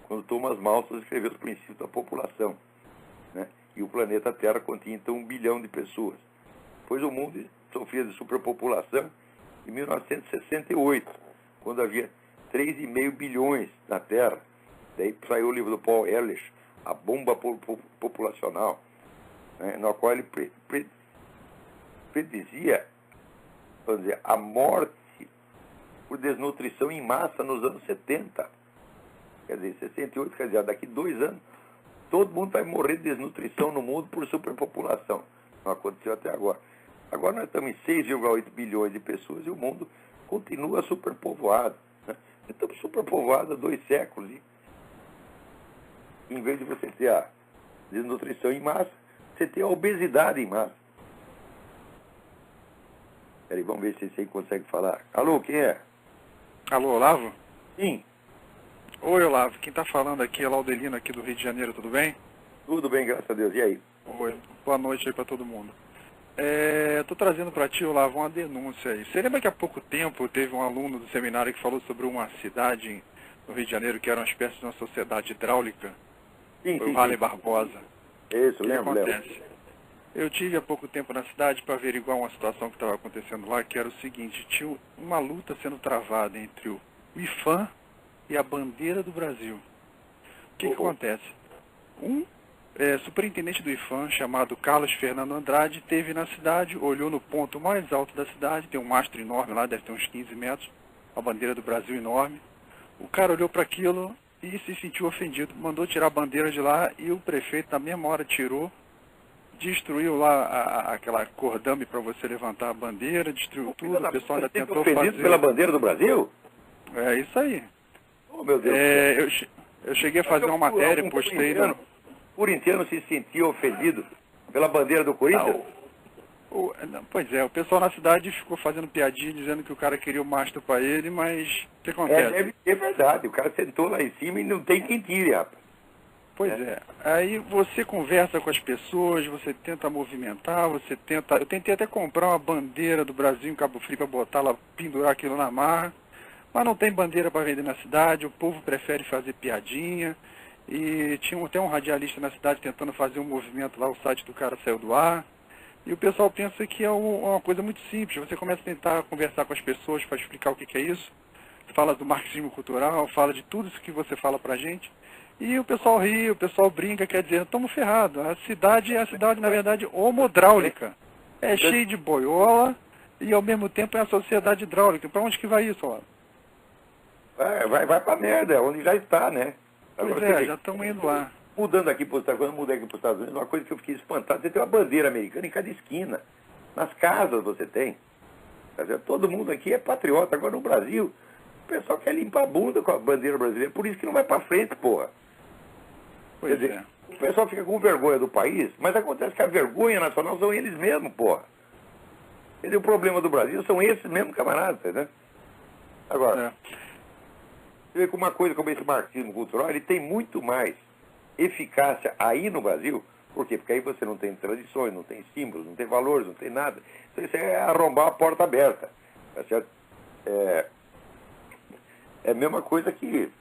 quando Thomas Malthus escreveu os princípios da população. Né? E o planeta Terra continha então 1 bilhão de pessoas. Depois o mundo sofria de superpopulação em 1968, quando havia 3,5 bilhões na Terra. Daí saiu o livro do Paul Ehrlich, A Bomba Populacional, né, no qual ele predizia, vamos dizer, a morte por desnutrição em massa nos anos 70. Quer dizer, 68, quer dizer, daqui 2 anos, todo mundo vai morrer de desnutrição no mundo por superpopulação. Não aconteceu até agora. Agora nós estamos em 6,8 bilhões de pessoas e o mundo continua superpovoado. Né? Estamos superpovoados há 2 séculos. E em vez de você ter a desnutrição em massa, você tem a obesidade em massa. Peraí, vamos ver se você consegue falar. Alô, quem é? Alô, Olavo? Sim. Oi, Olavo. Quem está falando aqui é Laudelino, aqui do Rio de Janeiro, tudo bem? Tudo bem, graças a Deus. E aí? Oi, boa noite aí para todo mundo. Estou trazendo para ti, Olavo, uma denúncia aí. Você lembra que há pouco tempo teve um aluno do seminário que falou sobre uma cidade no Rio de Janeiro que era uma espécie de uma sociedade hidráulica? Sim, Foi sim, o Vale sim. Barbosa. Isso, O que lembro. acontece? Eu tive há pouco tempo na cidade para averiguar uma situação que estava acontecendo lá, que era o seguinte: tinha uma luta sendo travada entre o IPHAN e a bandeira do Brasil. O que acontece? Um superintendente do IPHAN, chamado Carlos Fernando Andrade, esteve na cidade, olhou no ponto mais alto da cidade, tem um mastro enorme lá, deve ter uns 15 metros, a bandeira do Brasil enorme. O cara olhou para aquilo e se sentiu ofendido, mandou tirar a bandeira de lá e o prefeito na mesma hora tirou destruiu lá aquela cordame para você levantar a bandeira, destruiu tudo, o pessoal ainda tentou fazer... pela bandeira do Brasil? É isso aí. Oh, meu Deus. Eu cheguei a fazer uma matéria, postei... O corintiano se sentiu ofendido pela bandeira do Corinthians? Pois é, o pessoal na cidade ficou fazendo piadinha, dizendo que o cara queria o mastro para ele, mas o que acontece? É verdade, o cara sentou lá em cima e não tem quem tire, rapaz. Pois é. Aí você conversa com as pessoas, você tenta movimentar, eu tentei até comprar uma bandeira do Brasil em Cabo Frio para botar lá, pendurar aquilo na marra, mas não tem bandeira para vender na cidade, o povo prefere fazer piadinha, e tinha até um radialista na cidade tentando fazer um movimento lá, o site do cara saiu do ar, e o pessoal pensa que é uma coisa muito simples, você começa a tentar conversar com as pessoas para explicar o que é isso, fala do marxismo cultural, fala de tudo isso que você fala pra gente, e o pessoal ri, o pessoal brinca, quer dizer, estamos ferrados. A cidade é a cidade, na verdade, homodráulica. É cheio de boiola e, ao mesmo tempo, é a sociedade hidráulica. Para onde que vai isso, ó? Vai pra merda, onde já está, né? Agora, já estamos indo lá. Mudando aqui para os Estados Unidos, mudei aqui para os Estados Unidos, uma coisa que eu fiquei espantado, você tem uma bandeira americana em cada esquina. Nas casas você tem. Quer dizer, todo mundo aqui é patriota. Agora no Brasil, o pessoal quer limpar a bunda com a bandeira brasileira, por isso que não vai para frente, porra. Quer dizer, o pessoal fica com vergonha do país, mas acontece que a vergonha nacional são eles mesmos, porra. Quer dizer, o problema do Brasil são esses mesmos camaradas, né? Agora, você vê que uma coisa como esse marxismo cultural, ele tem muito mais eficácia aí no Brasil. Por quê? Porque aí você não tem tradições, não tem símbolos, não tem valores, não tem nada. Então isso é arrombar a porta aberta. Tá certo? É a mesma coisa que...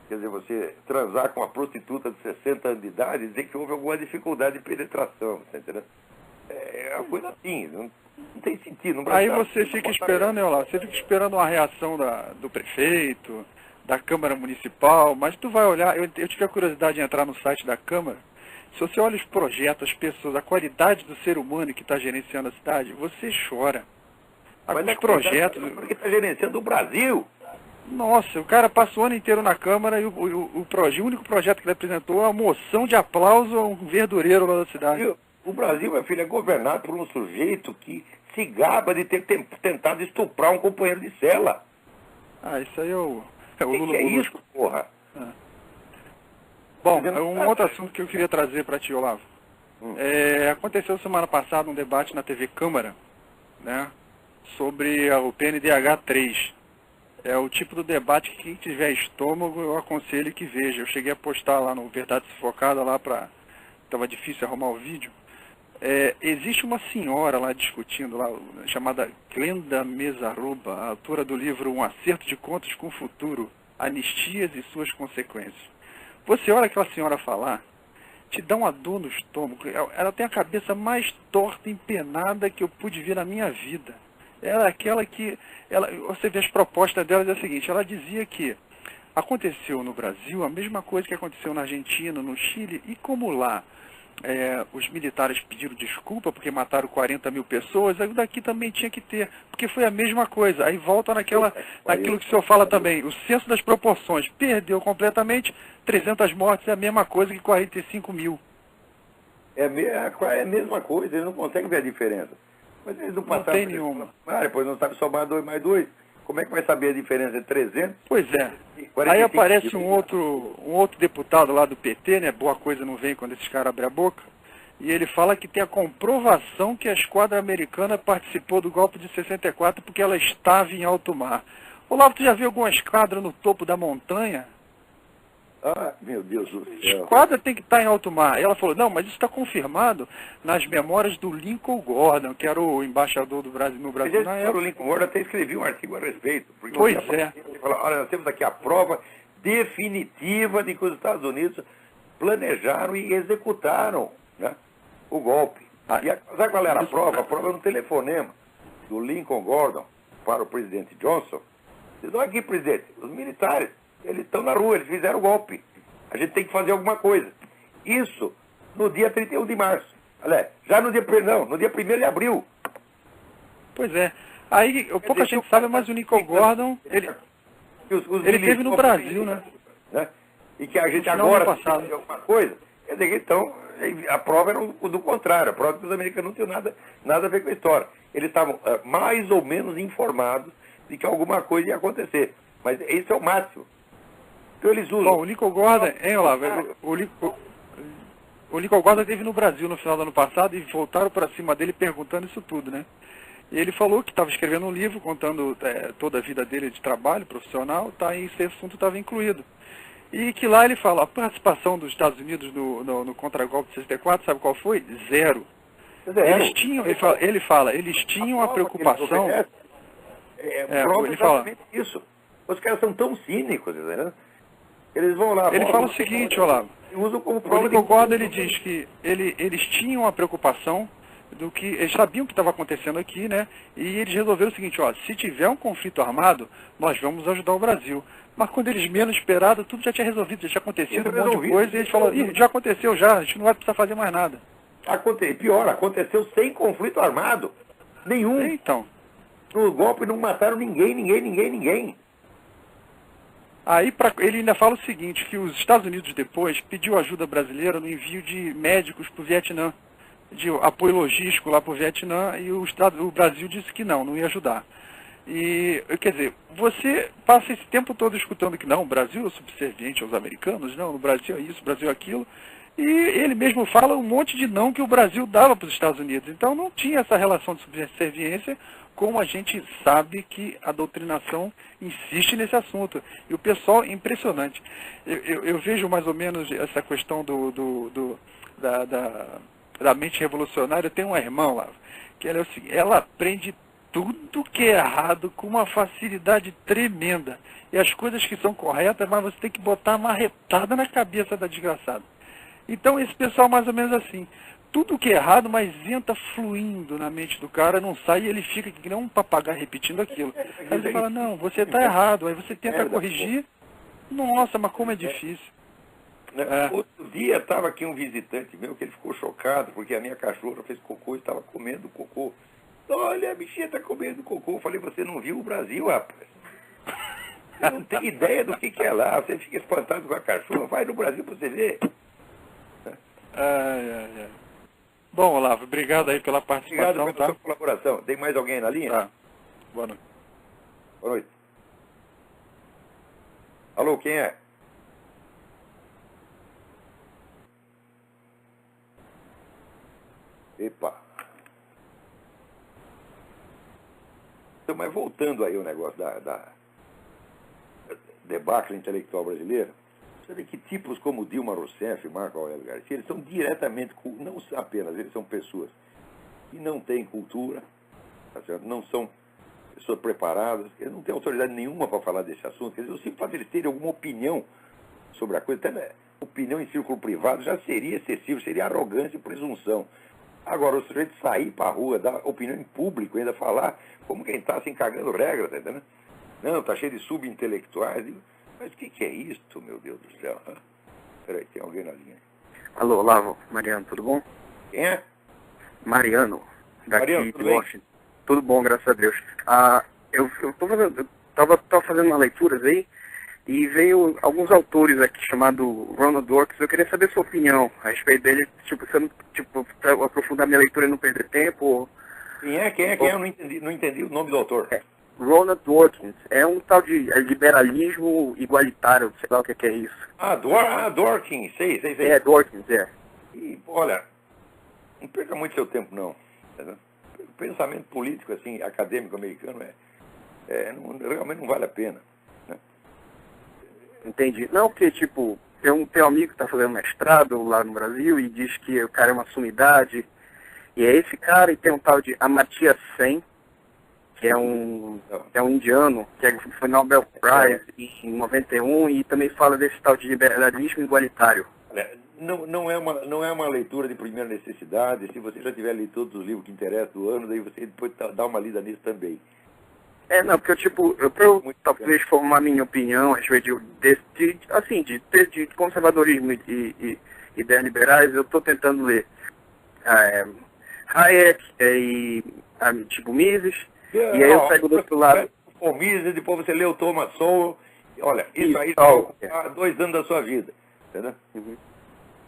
Quer dizer, você transar com uma prostituta de 60 anos de idade e dizer que houve alguma dificuldade de penetração, tá entendendo? É uma coisa assim, não tem sentido. Não aí você fica esperando, você fica esperando uma reação do prefeito, da Câmara Municipal, mas tu vai olhar, eu tive a curiosidade de entrar no site da Câmara, se você olha os projetos, as pessoas, a qualidade do ser humano que está gerenciando a cidade, você chora. Mas os projetos... Porque está gerenciando o Brasil. Nossa, o cara passa o ano inteiro na Câmara e o único projeto que ele apresentou é uma moção de aplauso a um verdureiro lá da cidade. O Brasil, meu filho, é governado por um sujeito que se gaba de ter tentado estuprar um companheiro de cela. Isso aí é o Lula. Que é isso, porra? Bom, um outro assunto que eu queria trazer para ti, Olavo. Aconteceu semana passada um debate na TV Câmara, né, sobre o PNDH 3. É o tipo do debate que quem tiver estômago, eu aconselho que veja. Eu cheguei a postar lá no Verdade Sufocada, lá estava difícil arrumar o vídeo. Existe uma senhora lá discutindo, lá, chamada Glenda Mesaroba, a autora do livro Um Acerto de Contas com o Futuro, Anistias e Suas Consequências. Você olha aquela senhora falar, te dá uma dor no estômago. Ela tem a cabeça mais torta e empenada que eu pude ver na minha vida. Ela é aquela que... você vê as propostas dela, é a seguinte, ela dizia que aconteceu no Brasil a mesma coisa que aconteceu na Argentina, no Chile, e como lá os militares pediram desculpa porque mataram 40 mil pessoas, aí daqui também tinha que ter, porque foi a mesma coisa. Aí volta naquilo que o senhor fala também, o senso das proporções. Perdeu completamente, 300 mortes é a mesma coisa que 45 mil. É a mesma coisa, eles não conseguem ver a diferença. Mas eles não passaram... Não tem nenhuma. Depois não sabe somar 2 mais 2. Como é que vai saber a diferença entre 300? Pois é. Aí aparece um outro deputado lá do PT, né? Boa coisa não vem quando esses caras abrem a boca. E ele fala que tem a comprovação que a esquadra americana participou do golpe de 64 porque ela estava em alto mar. Olavo, tu já viu alguma esquadra no topo da montanha? Meu Deus do céu. Esquadra tem que estar em alto mar. E ela falou, não, mas isso está confirmado nas memórias do Lincoln Gordon, que era o embaixador do Brasil no Brasil na época. O Lincoln Gordon até escreveu um artigo a respeito. Pois é. Ele falou, olha, nós temos aqui a prova definitiva de que os Estados Unidos planejaram e executaram, né, o golpe. Sabe qual era a prova? A prova era um telefonema do Lincoln Gordon para o presidente Johnson. Ele disse, olha aqui, presidente, os militares, eles estão na rua, eles fizeram o golpe. A gente tem que fazer alguma coisa. Isso no dia 31 de março. Olha, já no dia 1º de abril. Pois é. Aí, pouca gente sabe, mas o Lincoln Gordon, ele teve no Brasil, né? E que a gente agora tem que fazer alguma coisa. Quer dizer, então, A prova era do contrário, a prova que os americanos não tinham nada a ver com a história. Eles estavam mais ou menos informados de que alguma coisa ia acontecer. Mas esse é o máximo. Então eles usam... Bom, o Lincoln Gordon, hein, Olavo? O Lincoln Gordon esteve no Brasil no final do ano passado e voltaram para cima dele perguntando isso tudo, né? E ele falou que estava escrevendo um livro contando toda a vida dele de trabalho profissional, tá, e esse assunto estava incluído. E que lá ele fala, a participação dos Estados Unidos no contragolpe de 64, sabe qual foi? Zero. Eles tinham, ele fala, eles tinham a preocupação... prova ele fala isso. Os caras são tão cínicos, né? Eles vão lá... Ele fala o seguinte, Olavo, usam como o prova Lincoln Gordon, ele diz que eles tinham a preocupação do que... Eles sabiam o que estava acontecendo aqui, né? E eles resolveram o seguinte, ó, se tiver um conflito armado, nós vamos ajudar o Brasil. Mas quando eles menos esperaram, tudo já tinha resolvido, já tinha acontecido um monte de coisa, e eles falaram, ih, já aconteceu já, a gente não vai precisar fazer mais nada. Pior, aconteceu sem conflito armado. Nenhum. Então... No golpe não mataram ninguém. Aí ele ainda fala o seguinte, que os Estados Unidos depois pediu ajuda brasileira no envio de médicos para o Vietnã, de apoio logístico lá para o Vietnã, e o Brasil disse que não ia ajudar. E, quer dizer, você passa esse tempo todo escutando que não, o Brasil é subserviente aos americanos, não, o Brasil é isso, o Brasil é aquilo, e ele mesmo fala um monte de não que o Brasil dava para os Estados Unidos. Então não tinha essa relação de subserviência, como a gente sabe que a doutrinação insiste nesse assunto. E o pessoal é impressionante. Eu vejo mais ou menos essa questão da mente revolucionária. Eu tenho uma irmã lá, que ela é o seguinte, ela aprende tudo que é errado com uma facilidade tremenda. E as coisas que são corretas, mas você tem que botar uma marretada na cabeça da desgraçada. Então esse pessoal mais ou menos assim. Tudo que é errado, mas entra fluindo na mente do cara, não sai e ele fica que nem um papagaio repetindo aquilo. Aí você fala, não, você está errado. Aí você tenta corrigir. Nossa, mas como é difícil. Outro dia estava aqui um visitante meu que ele ficou chocado porque a minha cachorra fez cocô e estava comendo cocô. Olha, a bichinha está comendo cocô. Eu falei, você não viu o Brasil, rapaz? Você não tem ideia do que é lá. Você fica espantado com a cachorra. Vai no Brasil para você ver. Ai. Bom, Olavo, obrigado aí pela participação. Obrigado pela sua colaboração. Tem mais alguém na linha? Tá. Boa noite. Boa noite. Alô, quem é? Epa. Então, mas voltando aí ao negócio da debacle intelectual brasileira, você vê que tipos como Dilma Rousseff e Marco Aurélio Garcia, eles são diretamente, não apenas, eles são pessoas que não têm cultura, tá certo? Não são pessoas preparadas, eles não têm autoridade nenhuma para falar desse assunto. Quer dizer, o simples fato de eles terem alguma opinião sobre a coisa, até opinião em círculo privado, já seria excessivo, seria arrogância e presunção. Agora, o sujeito sair para a rua, dar opinião em público, ainda falar como quem está se cagando regra, tá entendendo? Não, está cheio de subintelectuais. Mas o que é isso, meu Deus do céu? Peraí, tem alguém na linha. Alô, Olavo, Mariano, tudo bom? Quem é? Mariano, daqui Mariano, de Washington. Tudo bom, graças a Deus. Eu tava fazendo umas leituras aí e veio alguns autores aqui chamado Ronald Dworkin. Eu queria saber sua opinião a respeito dele, pra eu aprofundar minha leitura e não perder tempo. Quem é? Eu não entendi o nome do autor. Ronald Dworkin, é um tal de liberalismo igualitário, sei lá o que é isso. Dworkin, sei. É, Dworkin, é. E, olha, não perca muito seu tempo, não. O pensamento político, assim, acadêmico americano, realmente não vale a pena. Né? Entendi. Não, porque, tem um amigo que está fazendo mestrado lá no Brasil e diz que o cara é uma sumidade. E é esse cara, e tem um tal de Amartya Sen, que é um indiano, que foi Nobel Prize em 91, e também fala desse tal de liberalismo igualitário. Não é uma leitura de primeira necessidade. Se você já tiver lido todos os livros que interessam do ano, daí você depois dá uma lida nisso também. Não, porque eu talvez formar minha opinião a respeito de conservadorismo e ideias liberais, eu estou tentando ler Hayek e Mises, e aí eu pego do outro lado. O Mises, depois você lê o Thomas Sowell. Olha, isso aí vai ocupar 2 anos da sua vida. Entendeu? Uhum.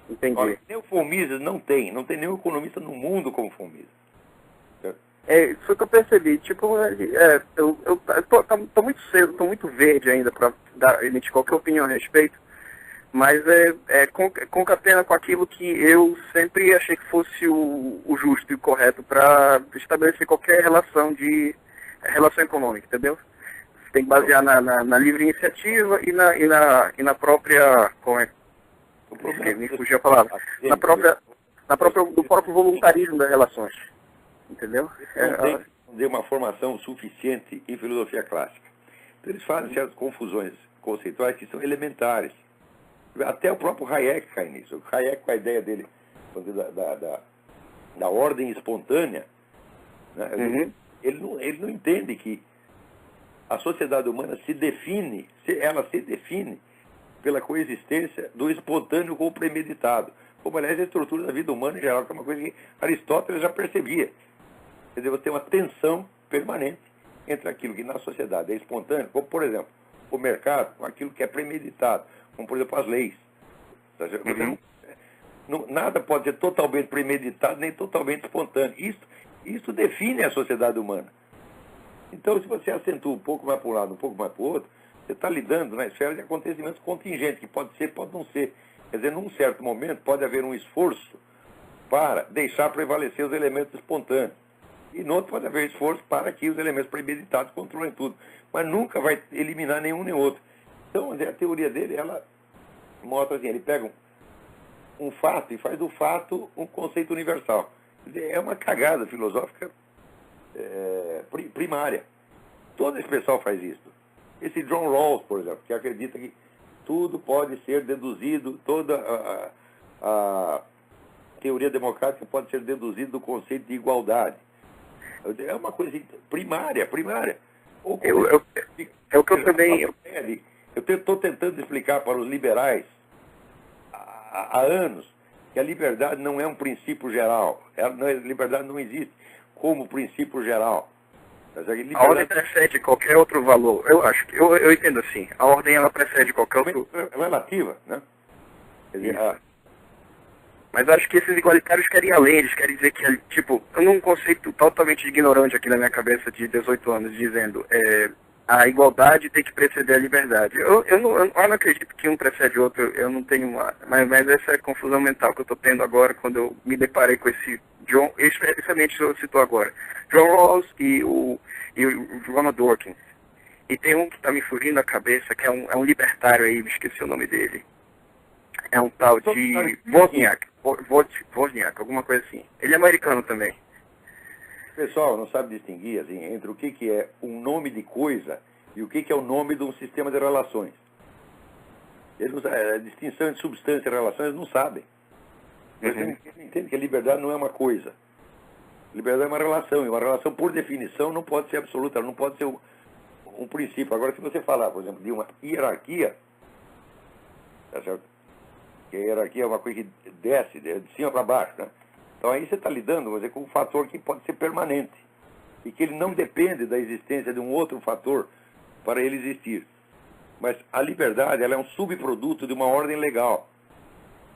Entendi. Olha, nem o von Mises não tem nenhum economista no mundo como von Mises. Certo? É isso que eu percebi. Tipo, eu tô muito cedo, tô muito verde ainda para emitir qualquer opinião a respeito, mas concatena com aquilo que eu sempre achei que fosse o justo e o correto para estabelecer qualquer relação econômica, entendeu? Você tem que basear na livre iniciativa e na própria, O problema me fugiu a palavra, do próprio voluntarismo das relações, entendeu? Não tem uma formação suficiente em filosofia clássica. Então, eles fazem certas confusões conceituais que são elementares. Até o próprio Hayek cai nisso. O Hayek, com a ideia dele da ordem espontânea, né, ele não entende que a sociedade humana se define pela coexistência do espontâneo com o premeditado. Como, aliás, a estrutura da vida humana em geral, que é uma coisa que Aristóteles já percebia. Quer dizer, você tem uma tensão permanente entre aquilo que na sociedade é espontâneo, como, por exemplo, o mercado, com aquilo que é premeditado, como, por exemplo, as leis. Nada pode ser totalmente premeditado, nem totalmente espontâneo. Isso define a sociedade humana. Então, se você acentua um pouco mais para um lado, um pouco mais para o outro, você está lidando na esfera de acontecimentos contingentes, que pode ser, pode não ser. Quer dizer, num certo momento, pode haver um esforço para deixar prevalecer os elementos espontâneos. E no outro pode haver esforço para que os elementos premeditados controlem tudo. Mas nunca vai eliminar nenhum nem outro. Então, a teoria dele, ela mostra assim, ele pega um fato e faz do fato um conceito universal. Quer dizer, é uma cagada filosófica primária. Todo esse pessoal faz isso. Esse John Rawls, por exemplo, que acredita que tudo pode ser deduzido, toda a teoria democrática pode ser deduzida do conceito de igualdade. É uma coisa primária. É o que eu também... Eu estou tentando explicar para os liberais há anos que a liberdade não é um princípio geral. A liberdade não existe como princípio geral. A ordem precede qualquer outro valor. Eu acho que eu entendo assim. A ordem ela precede qualquer outro... relativa, né? Quer dizer, Mas acho que esses igualitários querem ir além. Eles querem dizer que, tipo, eu num conceito totalmente ignorante aqui na minha cabeça de 18 anos, dizendo a igualdade tem que preceder a liberdade. Eu não acredito que um precede o outro. Eu não tenho uma... Mas essa é a confusão mental que eu estou tendo agora quando eu me deparei com esse John, especialmente eu citou agora, John Rawls e o Ronald Dworkin. E tem um que está me fugindo a cabeça, que é um libertário aí, me esqueci o nome dele. É um tal de Wozniak, alguma coisa assim. Ele é americano também. O pessoal não sabe distinguir assim, entre o que é um nome de coisa e o que é o nome de um sistema de relações. Eles não sabem, a distinção entre substância e relações eles não sabem. Eles entendem que a liberdade não é uma coisa. Liberdade é uma relação, e uma relação, por definição, não pode ser absoluta, ela não pode ser um princípio. Agora, se você falar, por exemplo, de uma hierarquia, tá certo? Que a hierarquia é uma coisa que desce, de cima para baixo, né? Então aí você está lidando, vamos dizer, com um fator que pode ser permanente, e que ele não depende da existência de um outro fator para ele existir. Mas a liberdade, ela é um subproduto de uma ordem legal.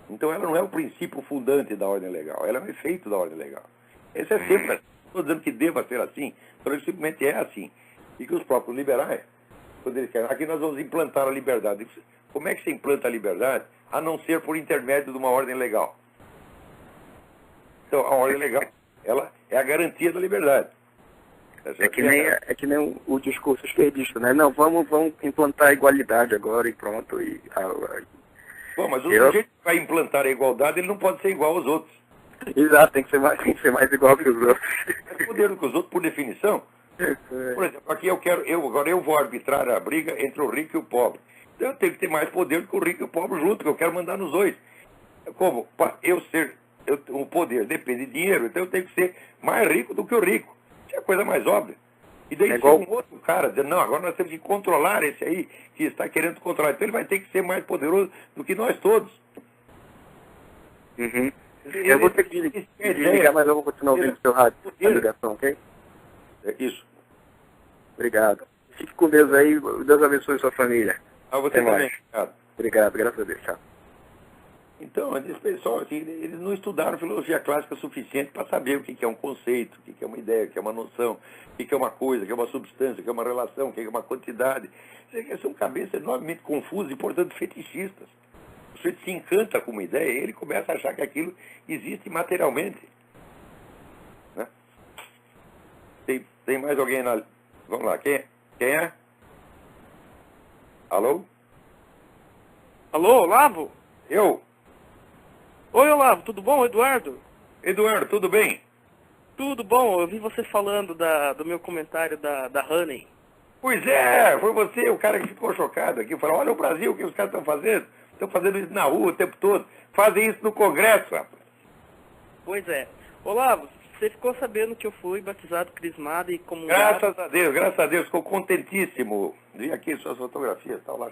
Então ela não é o princípio fundante da ordem legal, ela é um efeito da ordem legal. Esse é sempre assim. Estou dizendo que deva ser assim, então ele simplesmente é assim. E que os próprios liberais, quando eles querem, aqui nós vamos implantar a liberdade. Como é que se implanta a liberdade, a não ser por intermédio de uma ordem legal? Então a ordem legal, ela é a garantia da liberdade. É que nem o discurso esquerdista, né? Não, vamos implantar a igualdade agora e pronto. Bom, mas o sujeito que vai implantar a igualdade, ele não pode ser igual aos outros. Exato, tem que ser mais igual que os outros. É poder do que os outros, por definição. Por exemplo, aqui agora eu vou arbitrar a briga entre o rico e o pobre. Então eu tenho que ter mais poder do que o rico e o pobre junto, que eu quero mandar nos dois. Como? Para o poder depende de dinheiro, então eu tenho que ser mais rico do que o rico. Isso é a coisa mais óbvia. E daí chega um outro cara dizendo, não, agora nós temos que controlar esse aí que está querendo controlar. Então ele vai ter que ser mais poderoso do que nós todos. Eu vou ter que desligar, mas eu vou continuar ouvindo o seu rádio, a ligação, ok? É isso. Obrigado. Fique com Deus aí, Deus abençoe sua família. Você também. Obrigado, graças a Deus, tchau. Então, esse pessoal, assim, eles não estudaram filosofia clássica suficiente para saber o que é um conceito, o que é uma ideia, o que é uma noção, o que é uma coisa, o que é uma substância, o que é uma relação, o que é uma quantidade. São cabeças enormemente confusas e, portanto, fetichistas. O sujeito se encanta com uma ideia e ele começa a achar que aquilo existe materialmente. Né? Tem mais alguém na... Vamos lá, quem é? Alô? Alô, Olavo? Eu? Oi, Olavo, tudo bom, Eduardo? Eduardo, tudo bem? Tudo bom, eu vi você falando do meu comentário da Honey. Pois é, foi você o cara que ficou chocado aqui. Falou, olha o Brasil, o que os caras estão fazendo. Estão fazendo isso na rua o tempo todo. Fazem isso no Congresso, rapaz. Pois é. Olavo, você ficou sabendo que eu fui batizado, crismado e comungado? Graças a Deus, ficou contentíssimo. Vi aqui suas fotografias, está lá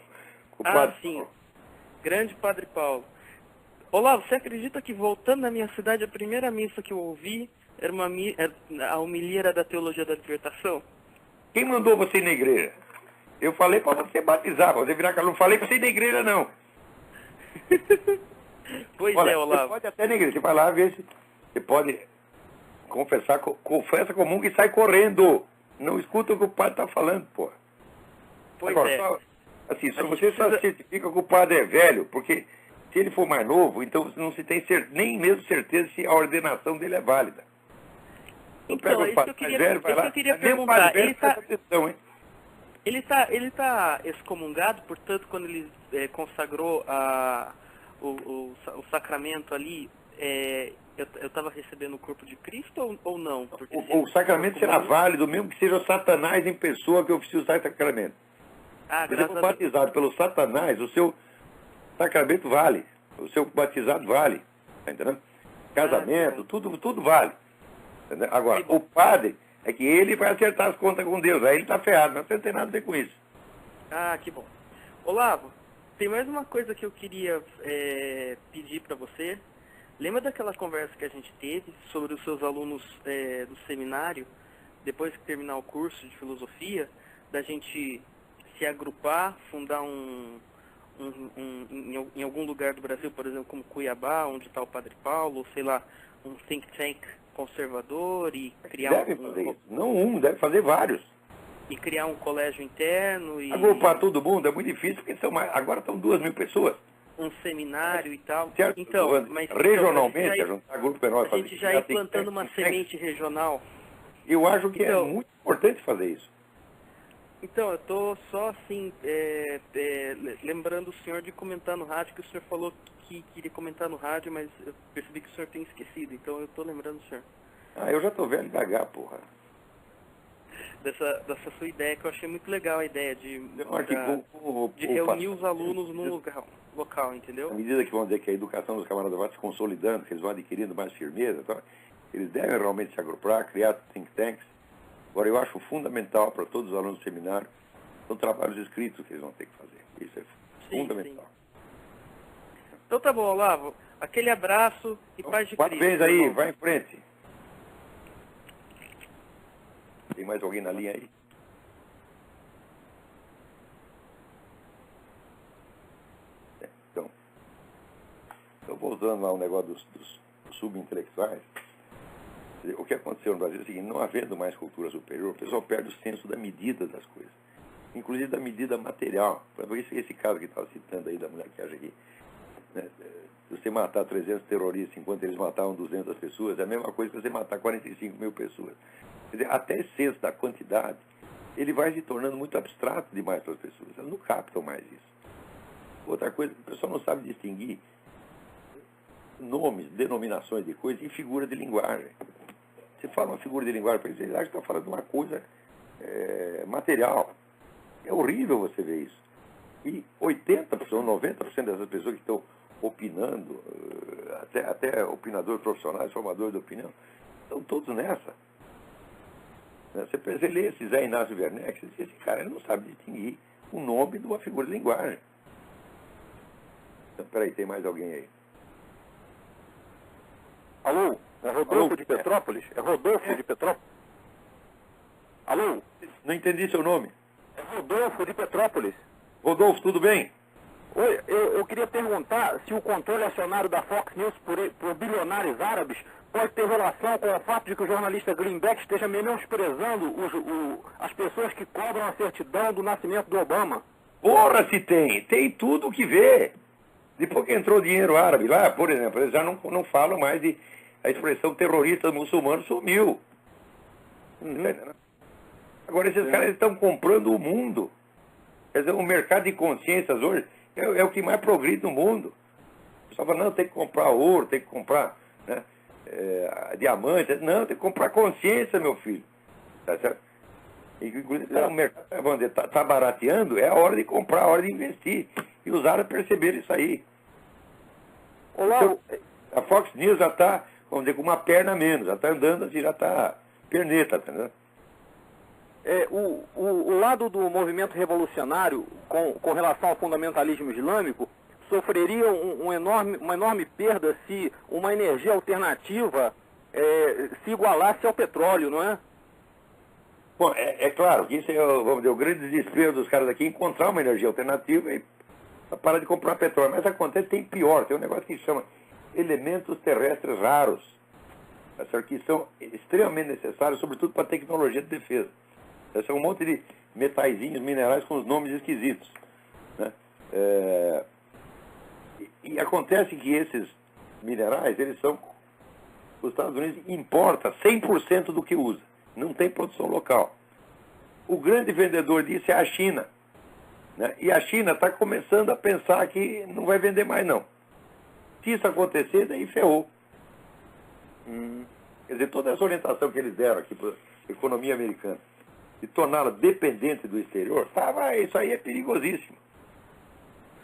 com o Ah, sim. Grande Padre Paulo. Olavo, você acredita que voltando na minha cidade, a primeira missa que eu ouvi era a homilia era da Teologia da Libertação? Quem mandou você ir na igreja? Eu falei para você batizar, para você virar cara. Não falei para você ir na igreja, não. Pois Olha, é, Olavo. você pode até na igreja. Você vai lá ver se você pode confessar, confessa comum que sai correndo. Não escuta o que o padre está falando, pô. Pois Agora, é. Assim, você só certifica que o padre é velho, porque se ele for mais novo, então não se tem nem mesmo certeza se a ordenação dele é válida. Então, é isso que eu queria perguntar. Ele tá excomungado, portanto, quando ele consagrou o sacramento ali, eu estava recebendo o corpo de Cristo ou não? Porque o sacramento será válido, mesmo que seja o Satanás em pessoa que oficie o sacramento. Ah, Se você for batizado pelo Satanás, o seu sacramento vale. O seu batizado vale. Tá entendendo? Casamento, tudo vale. Entendeu? Agora, o padre é que ele vai acertar as contas com Deus. Aí ele está ferrado, mas você não tem nada a ver com isso. Ah, que bom. Olavo, tem mais uma coisa que eu queria pedir para você. Lembra daquela conversa que a gente teve sobre os seus alunos do seminário, depois que terminar o curso de filosofia, da gente se agrupar, fundar em algum lugar do Brasil, por exemplo, como Cuiabá, onde está o Padre Paulo, ou sei lá, um think tank conservador e criar deve fazer isso. Não deve fazer vários. E criar um colégio interno e... Agrupar todo mundo é muito difícil, porque agora estão 2.000 pessoas. Um seminário e tal. Certo? Então, mas regionalmente, a juntar grupo é nós. A gente já ir plantando uma semente regional. Eu acho que é muito importante fazer isso. Então, eu estou só assim, lembrando o senhor de comentar no rádio, que o senhor falou que queria comentar no rádio, mas eu percebi que o senhor tem esquecido, então eu estou lembrando o senhor. Ah, eu já estou velho devagar, porra. Dessa sua ideia, que eu achei muito legal a ideia de reunir os alunos num local, entendeu? À medida que vão dizer que a educação dos camaradas vai se consolidando, que eles vão adquirindo mais firmeza, então, eles devem realmente se agrupar, criar think tanks. Agora, eu acho fundamental para todos os alunos do seminário são trabalhos escritos que eles vão ter que fazer. Isso é fundamental. Sim. Então tá bom, Olavo. Aquele abraço e paz de Cristo. Parabéns aí, vai em frente. Tem mais alguém na linha aí? Então, voltando lá ao negócio dos subintelectuais, o que aconteceu no Brasil é o seguinte: não havendo mais cultura superior, o pessoal perde o senso da medida das coisas, inclusive da medida material. Esse caso que estava citando aí da mulher que acha que se você matar 300 terroristas enquanto eles matavam 200 pessoas, é a mesma coisa que você matar 45.000 pessoas. Quer dizer, até esse senso da quantidade, ele vai se tornando muito abstrato demais para as pessoas. Elas não captam mais isso. Outra coisa, o pessoal não sabe distinguir nomes, denominações de coisas e figura de linguagem. Você fala uma figura de linguagem para eles, eles acham que está falando de uma coisa material. É horrível você ver isso. E 80%, 90% dessas pessoas que estão opinando, até opinadores profissionais, formadores de opinião, estão todos nessa. Você lê esse Zé Inácio Werneck, esse cara ele não sabe distinguir o nome de uma figura de linguagem. Então, peraí, tem mais alguém aí? Alô? É Rodolfo de Petrópolis? É Rodolfo de Petrópolis? Alô? Não entendi seu nome. É Rodolfo de Petrópolis. Rodolfo, tudo bem? Oi, eu queria perguntar se o controle acionário da Fox News por bilionários árabes pode ter relação com o fato de que o jornalista Greenback esteja menosprezando as pessoas que cobram a certidão do nascimento do Obama. Porra, se tem! Tem tudo que vê. Depois que entrou dinheiro árabe lá, por exemplo, eles já não falam mais de... A expressão terrorista muçulmano sumiu. Agora, esses caras estão comprando o mundo. Quer dizer, o mercado de consciências hoje é o que mais progride no mundo. Só fala, não, tem que comprar ouro, tem que comprar, né, diamante. Não, tem que comprar consciência, meu filho. Tá certo? Inclusive, o mercado está barateando, é a hora de comprar, a hora de investir. E os árabes perceberam isso aí. Olá, Então, a Fox News já está, vamos dizer, com uma perna a menos, já está andando assim, já está perneta, entendeu? o lado do movimento revolucionário com relação ao fundamentalismo islâmico sofreria uma enorme perda se uma energia alternativa se igualasse ao petróleo, não é? Bom, é claro que isso é, vamos dizer, o grande desespero dos caras aqui, encontrar uma energia alternativa e parar de comprar petróleo. Mas acontece, tem pior, tem um negócio que chama elementos terrestres raros, que são extremamente necessários, sobretudo para a tecnologia de defesa. São um monte de metaizinhos, minerais com os nomes esquisitos, né? E acontece que esses minerais, os Estados Unidos importa 100% do que usa. Não tem produção local. O grande vendedor disso é a China, né? E a China está começando a pensar que não vai vender mais, não. Se isso acontecer, daí ferrou. Quer dizer, toda essa orientação que eles deram aqui para a economia americana, de torná-la dependente do exterior, isso aí é perigosíssimo.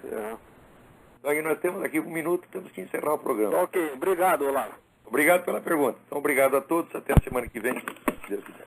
Então, nós temos aqui 1 minuto, temos que encerrar o programa. Ok, obrigado, Olavo. Obrigado pela pergunta. Então, obrigado a todos. Até a semana que vem. Se Deus quiser.